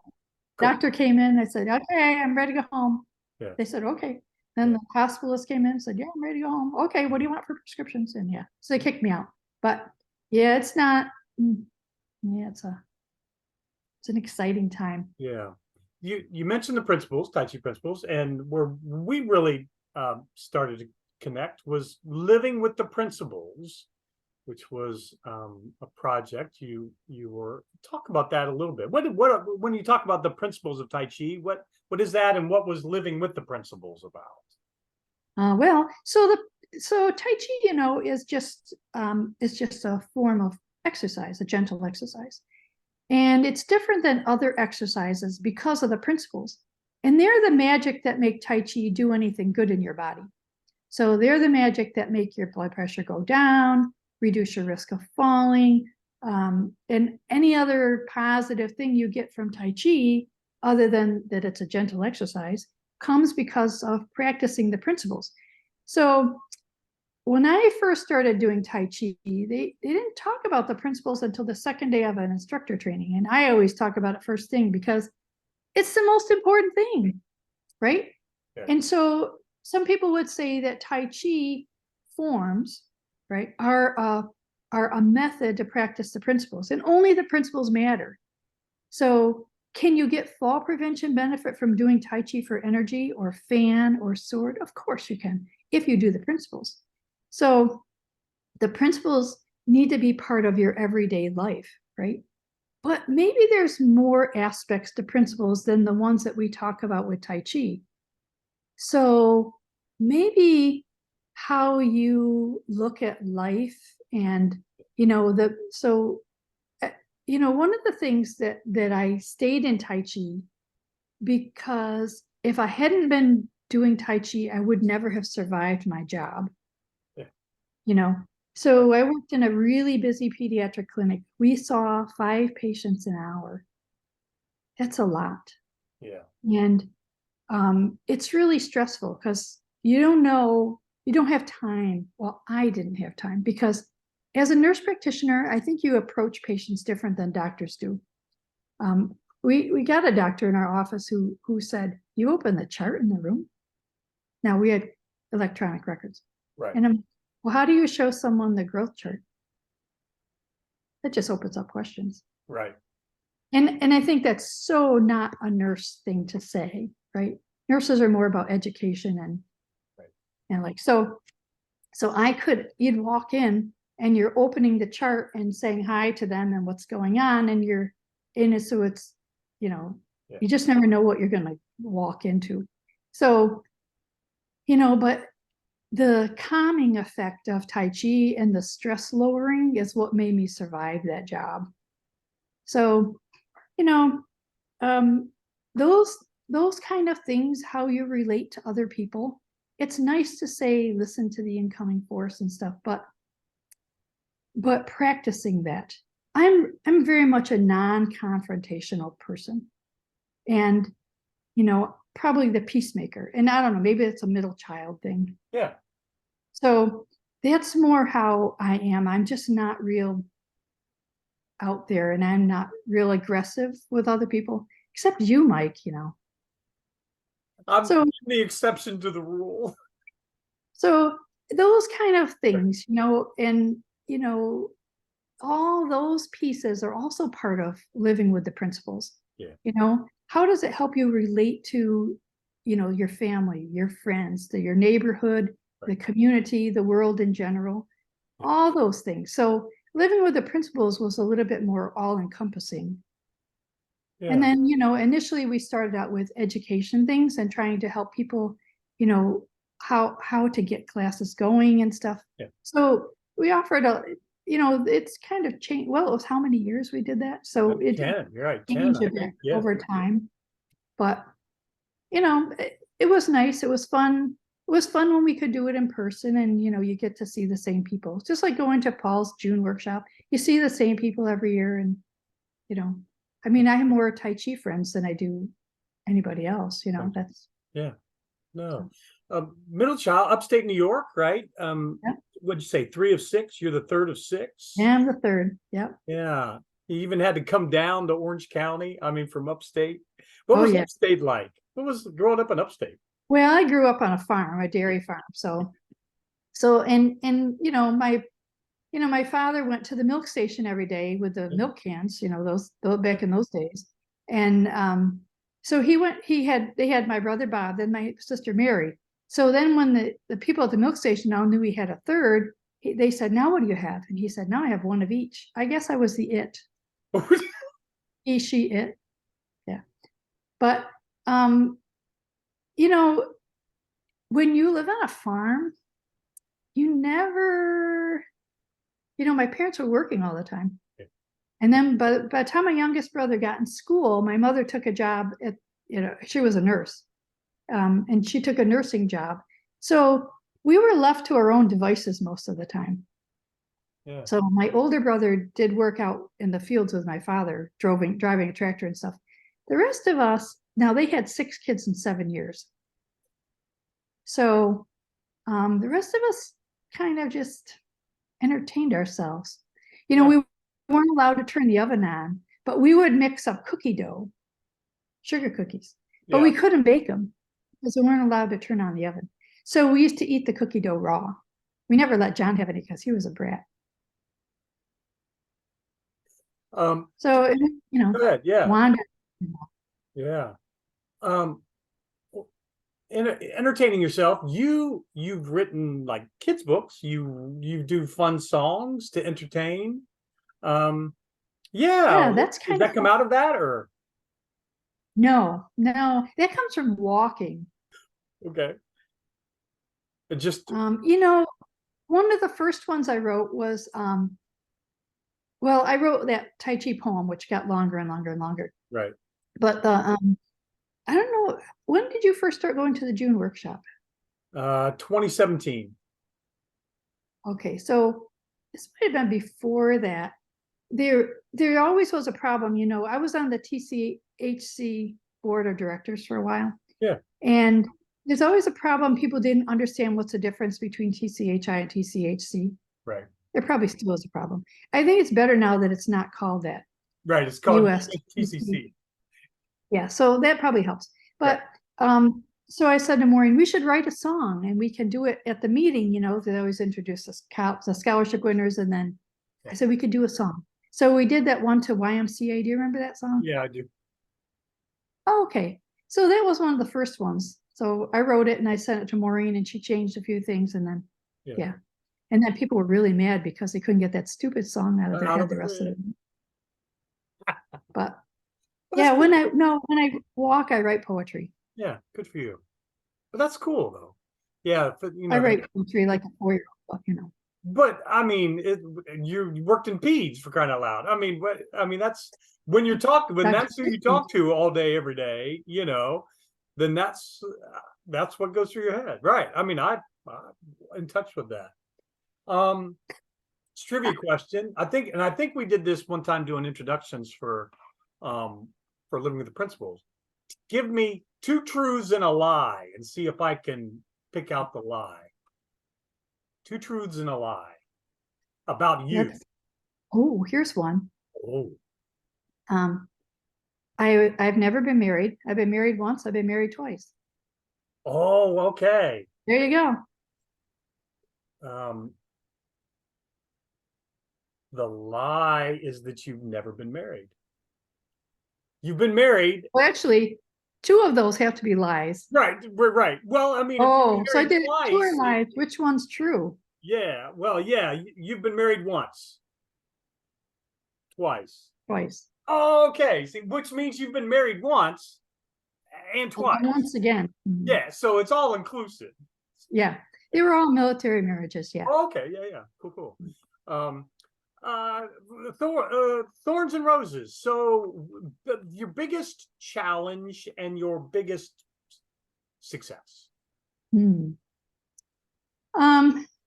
doctor came in. I said, okay, I'm ready to go home. Yeah. They said, okay. Then the hospitalist came in and said, yeah, I'm ready to go home. Okay, what do you want for prescriptions? And yeah, so they kicked me out. But yeah, it's not, it's an exciting time. Yeah. You mentioned the principles, Tai Chi principles, and where we really started to connect was living with the principles, which was a project you were. Talk about that a little bit. What when you talk about the principles of Tai Chi, what is that, and what was living with the principles about? So Tai Chi, is just a form of exercise, a gentle exercise, and it's different than other exercises because of the principles, and they're the magic that make Tai Chi do anything good in your body. So they're the magic that make your blood pressure go down, reduce your risk of falling, and any other positive thing you get from Tai Chi, other than that it's a gentle exercise, comes because of practicing the principles. So when I first started doing Tai Chi, they didn't talk about the principles until the second day of an instructor training. And I always talk about it first thing because it's the most important thing, right? Yeah. And so some people would say that Tai Chi forms, right, are a method to practice the principles, and only the principles matter. So can you get fall prevention benefit from doing Tai Chi for energy or fan or sword? Of course you can, if you do the principles. So the principles need to be part of your everyday life, right? But maybe there's more aspects to principles than the ones that we talk about with Tai Chi. So maybe how you look at life, and one of the things that I stayed in Tai Chi, because if I hadn't been doing Tai Chi, I would never have survived my job. Yeah. So I worked in a really busy pediatric clinic. We saw 5 patients an hour. That's a lot. Yeah. And it's really stressful because you don't know, you don't have time. Well, I didn't have time because as a nurse practitioner, I think you approach patients different than doctors do. We got a doctor in our office who said, "You open the chart in the room." Now we had electronic records, Right. and well, how do you show someone the growth chart? That just opens up questions. Right. And I think that's so not a nurse thing to say, right? Nurses are more about education and like so you'd walk in and you're opening the chart and saying hi to them and what's going on, and you're in it, so it's, you just never know what you're gonna walk into. So, but the calming effect of Tai Chi and the stress lowering is what made me survive that job. So, um, those kind of things, how you relate to other people. It's nice to say, listen to the incoming force and stuff, but practicing that. I'm very much a non-confrontational person, and probably the peacemaker. And I don't know, maybe it's a middle child thing. Yeah. So that's more how I am. I'm just not real out there, and I'm not real aggressive with other people, except you, Mike. I'm So the exception to the rule. So those kind of things, and all those pieces are also part of living with the principles. Yeah. How does it help you relate to, your family, your friends, your neighborhood, the community, the world in general, all those things. So living with the principles was a little bit more all-encompassing. Yeah. And then, initially we started out with education things and trying to help people, how to get classes going and stuff. Yeah. So we offered it's kind of changed. Well, it was how many years we did that? So it 10, you're right. 10, changed a bit over time. But it was nice. It was fun. It was fun when we could do it in person, and you get to see the same people. It's just like going to Paul's June workshop. You see the same people every year, and I mean, I have more Tai Chi friends than I do anybody else. That's no. Middle child, upstate New York, right? What'd you say? 3 of 6? You're the third of 6? Yeah, I'm the third. Yep. Yeah. You even had to come down to Orange County. I mean, from upstate. What was upstate like? What was growing up in upstate? Well, I grew up on a farm, a dairy farm. So and my father went to the milk station every day with the milk cans, those back in those days. And so they had my brother Bob, then my sister Mary. So then when the people at the milk station now knew we had a third, they said, "Now what do you have?" And he said, "Now I have one of each." I guess I was the it. He, she, it. Yeah. But, when you live on a farm, you never, my parents were working all the time. And then by the time my youngest brother got in school, my mother took a job at, she was a nurse, and she took a nursing job. So we were left to our own devices most of the time. Yeah. So my older brother did work out in the fields with my father, driving a tractor and stuff. The rest of us, now they had 6 kids in 7 years. So the rest of us kind of just entertained ourselves. We weren't allowed to turn the oven on, but we would mix up cookie dough, sugar cookies, but we couldn't bake them because we weren't allowed to turn on the oven. So we used to eat the cookie dough raw. We never let John have any because he was a brat. So, go ahead. Yeah. Wanda. Yeah. Entertaining yourself. You've written like kids books. You do fun songs to entertain. Yeah, that's Does kind that of come out of that, or no, that comes from walking. okay? It just one of the first ones I wrote was well, I wrote that Tai Chi poem, which got longer and longer and longer. right. But I don't know, when did you first start going to the June workshop? 2017. Okay, so this might have been before that. There always was a problem. I was on the TCHC board of directors for a while, Yeah. And there's always a problem. People didn't understand what's the difference between TCHI and TCHC. Right. There probably still is a problem. I think it's better now that it's not called that. Right. It's called US TCC. Yeah, so that probably helps. But so I said to Maureen, we should write a song and we can do it at the meeting. They always introduce the scholarship winners, and then I said we could do a song. So we did that one to YMCA. Do you remember that song? Yeah, I do. Oh, okay. So that was one of the first ones. So I wrote it and I sent it to Maureen, and she changed a few things, and then yeah. And then people were really mad because they couldn't get that stupid song out of their head the rest of the day. But yeah, when I walk, I write poetry. Yeah, good for you. But that's cool though. Yeah, but, I write poetry like a 4-year-old, But I mean, you worked in peds, for crying out loud. I mean, that's when you're talking, when that's who you talk to all day, every day, then that's what goes through your head, right? I mean, I'm in touch with that. It's a trivia question. I think we did this one time doing introductions for Living with the Principles. Give me 2 truths and a lie, and see if I can pick out the lie. 2 truths and a lie about you. Oh, here's one. Oh. I've never been married. I've been married once. I've been married twice. Oh, okay. There you go. The lie is that you've never been married. You've been married. Well, actually, 2 of those have to be lies. Right. Well, I mean, so I did 2 lies. Which one's true? Yeah. Well, yeah. You've been married once. Twice. Oh, okay. See, which means you've been married once and twice. And once again. Yeah. So it's all inclusive. Yeah. They were all military marriages. Yeah. Oh, okay. Yeah. Cool. Thorns and roses. So your biggest challenge and your biggest success.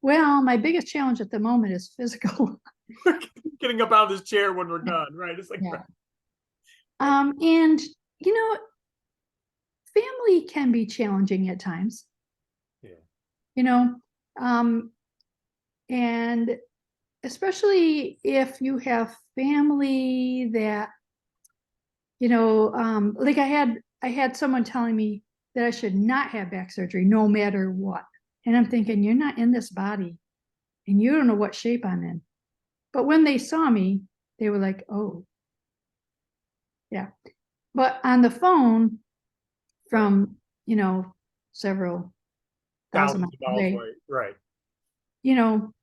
Well, my biggest challenge at the moment is physical. Getting up out of this chair when we're done, right? It's like, and family can be challenging at times. Yeah. And especially if you have family that, like I had someone telling me that I should not have back surgery no matter what. And I'm thinking, you're not in this body and you don't know what shape I'm in. But when they saw me, they were like, oh, yeah. But on the phone from, several thousand miles away, right.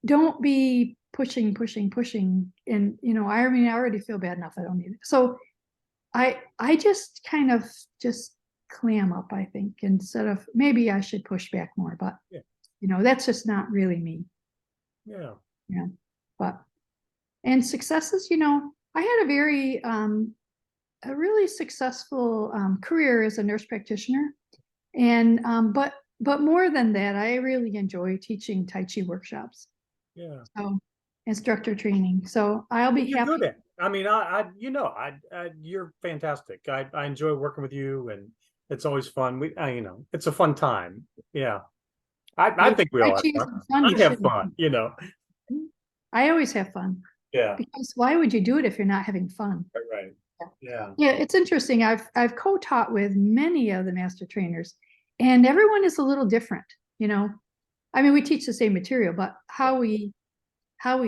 Don't be pushing. And, I already feel bad enough. I don't need it. So I just kind of just clam up, I think, instead of, maybe I should push back more, but that's just not really me. Yeah. And successes, I had a really successful career as a nurse practitioner. And, but more than that, I really enjoy teaching Tai Chi workshops. Yeah. So instructor training. So I'll be happy. Good at it. I mean, you're fantastic. I enjoy working with you, and it's always fun. It's a fun time. Yeah. I think we all have fun. I have fun, I always have fun. Yeah. Because why would you do it if you're not having fun? Right. Yeah. Yeah, it's interesting. I've co-taught with many of the master trainers, and everyone is a little different, I mean, we teach the same material, but how we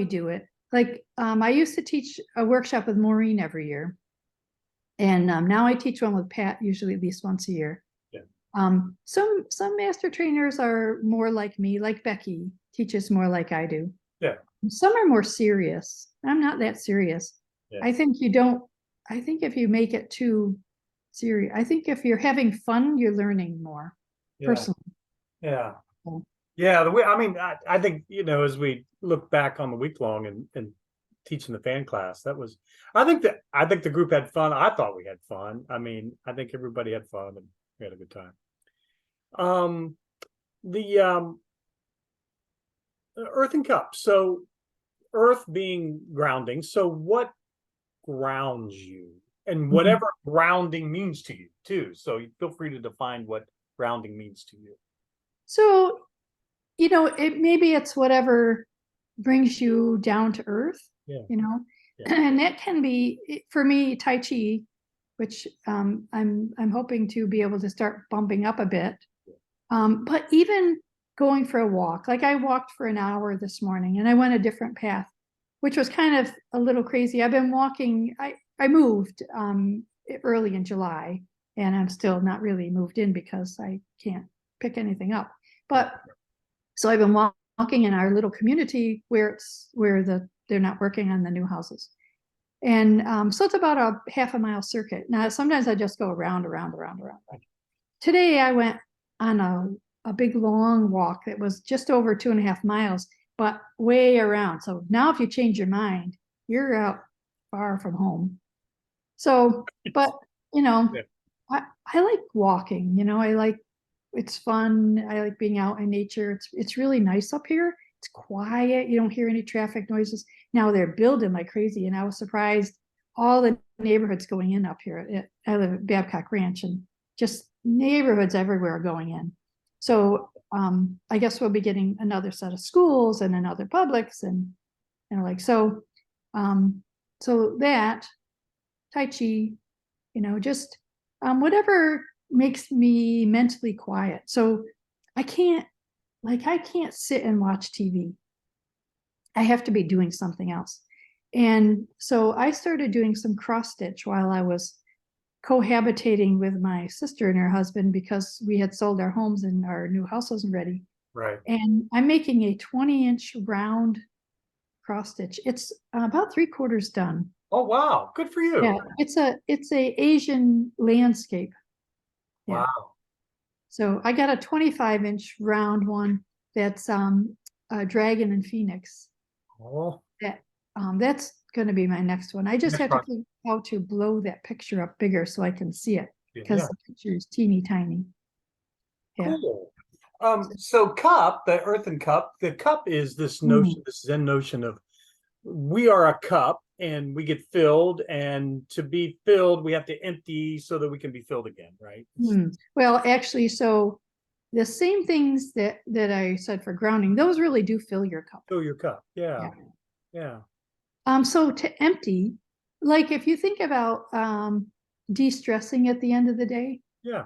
do it. Like, I used to teach a workshop with Maureen every year. And now I teach one with Pat, usually at least once a year. Yeah. Some master trainers are more like me, like Becky teaches more like I do. Yeah. Some are more serious. I'm not that serious. Yeah. I think if you make it too serious, I think if you're having fun, you're learning more. Yeah. Personally. Yeah. Yeah. I think, as we look back on the week long and teaching the fan class, I think the group had fun. I thought we had fun. I mean, I think everybody had fun and we had a good time. The Earthandcup. So earth being grounding. So what grounds you? and whatever grounding means to you too. So you feel free to define what grounding means to you. So, you know, maybe it's whatever brings you down to earth, Yeah. you know, Yeah. and that can be for me Tai Chi, which I'm hoping to be able to start bumping up a bit. But even going for a walk, like I walked for an hour this morning and I went a different path, which was kind of a little crazy. I've been walking, I moved early in July, and I'm still not really moved in because I can't pick anything up. But so I've been walking in our little community where they're not working on the new houses. And so it's about a half a mile circuit. Now, sometimes I just go around. Today I went on a big long walk that was just over 2.5 miles, but way around. So now if you change your mind, you're out far from home. So, but you know, I like walking, you know, it's fun. I like being out in nature. It's really nice up here. It's quiet. You don't hear any traffic noises. Now they're building like crazy, and I was surprised all the neighborhoods going in up here. I live at Babcock Ranch, and just neighborhoods everywhere going in. So I guess we'll be getting another set of schools and another Publix, and like so. So that Tai Chi, you know, just whatever makes me mentally quiet. So I can't sit and watch TV. I have to be doing something else. And so I started doing some cross stitch while I was cohabitating with my sister and her husband, because we had sold our homes and our new house wasn't ready. Right. And I'm making a 20-inch round cross stitch. It's about 3/4 done. Oh, wow. Good for you. Yeah, it's a Asian landscape. Yeah. Wow. So I got a 25-inch round one that's a dragon and phoenix. Oh. That's going to be my next one. I just have to figure out how to blow that picture up bigger so I can see it, because the picture is teeny tiny. Yeah. Cool. So cup, the earthen cup, the cup is this notion, this Zen notion of we are a cup and we get filled, and to be filled, we have to empty so that we can be filled again, right? Well, actually, so the same things that I said for grounding, those really do fill your cup. Fill your cup. Yeah. So to empty, like if you think about de-stressing at the end of the day. Yeah.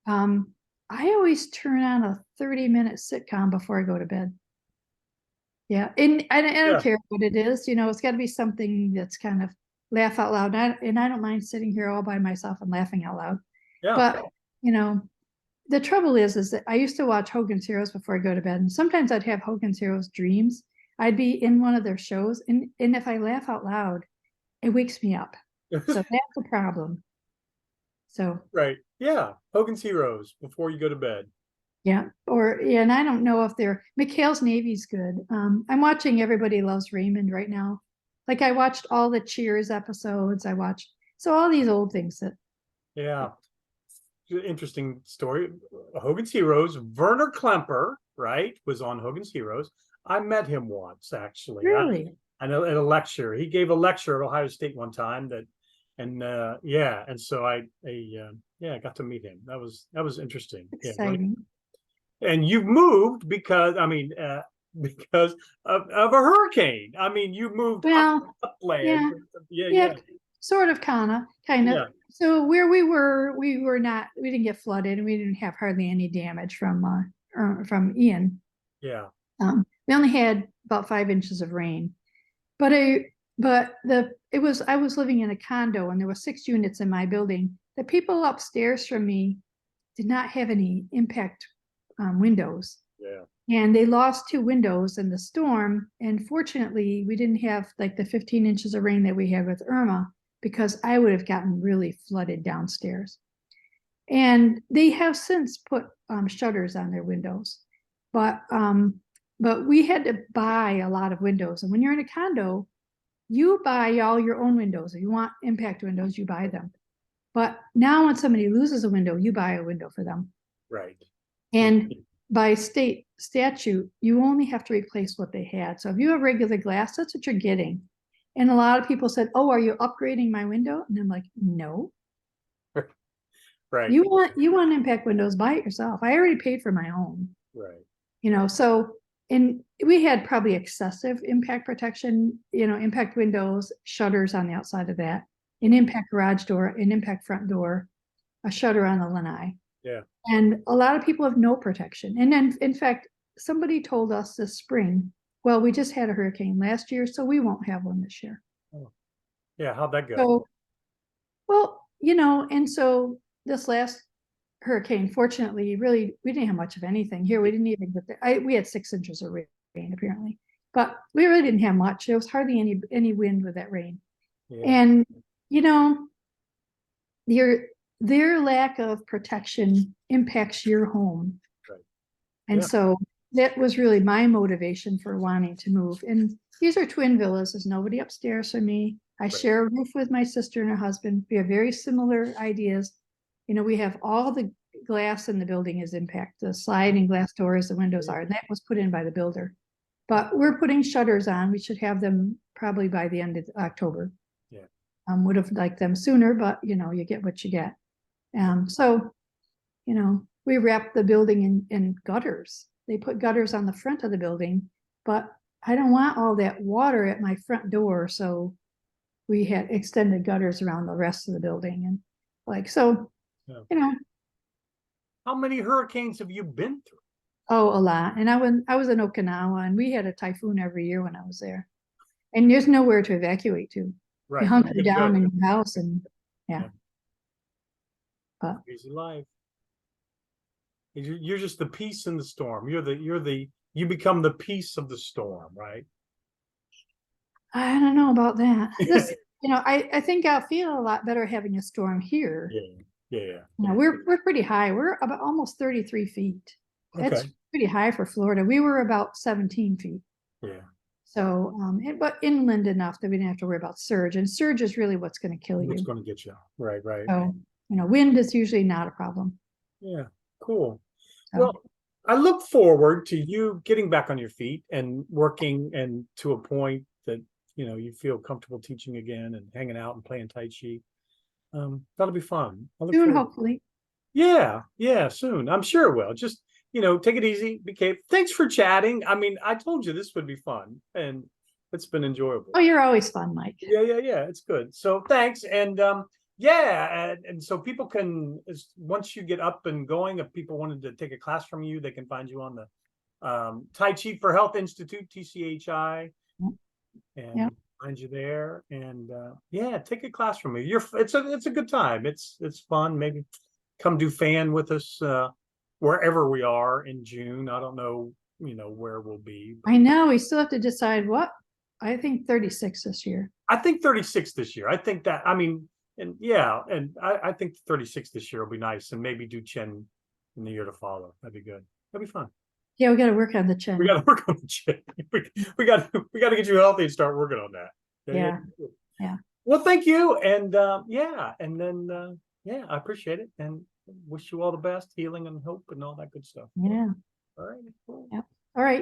I always turn on a 30-minute sitcom before I go to bed. Yeah. And I don't care what it is, you know, it's got to be something that's kind of laugh out loud. And I don't mind sitting here all by myself and laughing out loud. Yeah. But, you know, the trouble is that I used to watch Hogan's Heroes before I go to bed. And sometimes I'd have Hogan's Heroes dreams. I'd be in one of their shows. And if I laugh out loud, it wakes me up. So that's a problem. So. Right. Yeah. Hogan's Heroes before you go to bed. Yeah. And I don't know if McHale's Navy's good. I'm watching Everybody Loves Raymond right now. Like I watched all the Cheers episodes. So all these old things that. Yeah. Interesting story. Hogan's Heroes. Werner Klemper, right, was on Hogan's Heroes. I met him once, actually. Really? I know at a lecture. He gave a lecture at Ohio State one time and so I got to meet him. That was interesting. Exciting. Yeah, and you've moved because because of a hurricane. I mean, you moved upland. Yeah. Sort of, kind of. Yeah. So where we didn't get flooded, and we didn't have hardly any damage from Ian. Yeah. We only had about 5 inches of rain, but I was living in a condo, and there were 6 units in my building. The people upstairs from me did not have any impact windows. Yeah. And they lost 2 windows in the storm. And fortunately, we didn't have like the 15 inches of rain that we had with Irma, because I would have gotten really flooded downstairs. And they have since put shutters on their windows, but we had to buy a lot of windows. And when you're in a condo, you buy all your own windows. If you want impact windows, you buy them. But now when somebody loses a window, you buy a window for them. Right. And by state statute, you only have to replace what they had. So if you have regular glass, that's what you're getting. And a lot of people said, "Oh, are you upgrading my window?" And I'm like, "No, Right. you want impact windows, buy it yourself. I already paid for my own." Right. You know, so, and we had probably excessive impact protection, you know, impact windows, shutters on the outside of that, an impact garage door, an impact front door, a shutter on the lanai. Yeah. And a lot of people have no protection. And then, in fact, somebody told us this spring, well, we just had a hurricane last year, so we won't have one this year. Oh. Yeah. How'd that go? So, well, you know, and so this last hurricane, fortunately, really, we didn't have much of anything here. We didn't even get we had 6 inches of rain, apparently, but we really didn't have much. There was hardly any wind with that rain. Yeah. And, you know, their lack of protection impacts your home. Right. And Yeah. so that was really my motivation for wanting to move. And these are twin villas. There's nobody upstairs from me. I share a roof with my sister and her husband. We have very similar ideas. You know, we have all the glass in the building is impact, the sliding glass doors, the windows are, and that was put in by the builder. But we're putting shutters on. We should have them probably by the end of October. Yeah. Would have liked them sooner, but you know, you get what you get. So, you know, we wrapped the building in gutters. They put gutters on the front of the building, but I don't want all that water at my front door. So we had extended gutters around the rest of the building. And like, so, Yeah. you know. How many hurricanes have you been through? Oh, a lot. And I was in Okinawa, and we had a typhoon every year when I was there. And there's nowhere to evacuate to. Right. You hunker down in your house, and yeah. But crazy life. You're just the peace in the storm. You become the peace of the storm, right? I don't know about that. This, you know, I think I'll feel a lot better having a storm here. Yeah. Yeah. You know, we're pretty high. We're about almost 33 feet. That's pretty high for Florida. We were about 17 feet. Yeah. So, but inland enough that we didn't have to worry about surge. And surge is really what's going to kill you. What's going to get you? Right. Right. So, you know, wind is usually not a problem. Yeah. Cool. So, well, I look forward to you getting back on your feet and working, and to a point that, you know, you feel comfortable teaching again and hanging out and playing Tai Chi. That'll be fun. soon, hopefully. Yeah. Yeah. Soon. I'm sure it will. Just, you know, take it easy. Be careful. Thanks for chatting. I mean, I told you this would be fun, and it's been enjoyable. Oh, you're always fun, Mike. Yeah. It's good. So thanks. And yeah, and so people can, once you get up and going, if people wanted to take a class from you, they can find you on the Tai Chi for Health Institute, TCHI, and find you there. And yeah, take a class from me. It's a good time. It's fun. Maybe come do fan with us wherever we are in June. I don't know, you know, where we'll be. I know we still have to decide what. I think 36 this year. I think 36 this year. I think that, I mean, and yeah, and I think 36 this year will be nice, and maybe do Chen in the year to follow. That'd be good. That'd be fun. Yeah, we got to work on the chin. We got to work on the chin. We got to get you healthy and start working on that. Yeah. Well, thank you, and yeah, and then yeah, I appreciate it, and wish you all the best, healing and hope, and all that good stuff. Yeah. All right. Cool. Yep.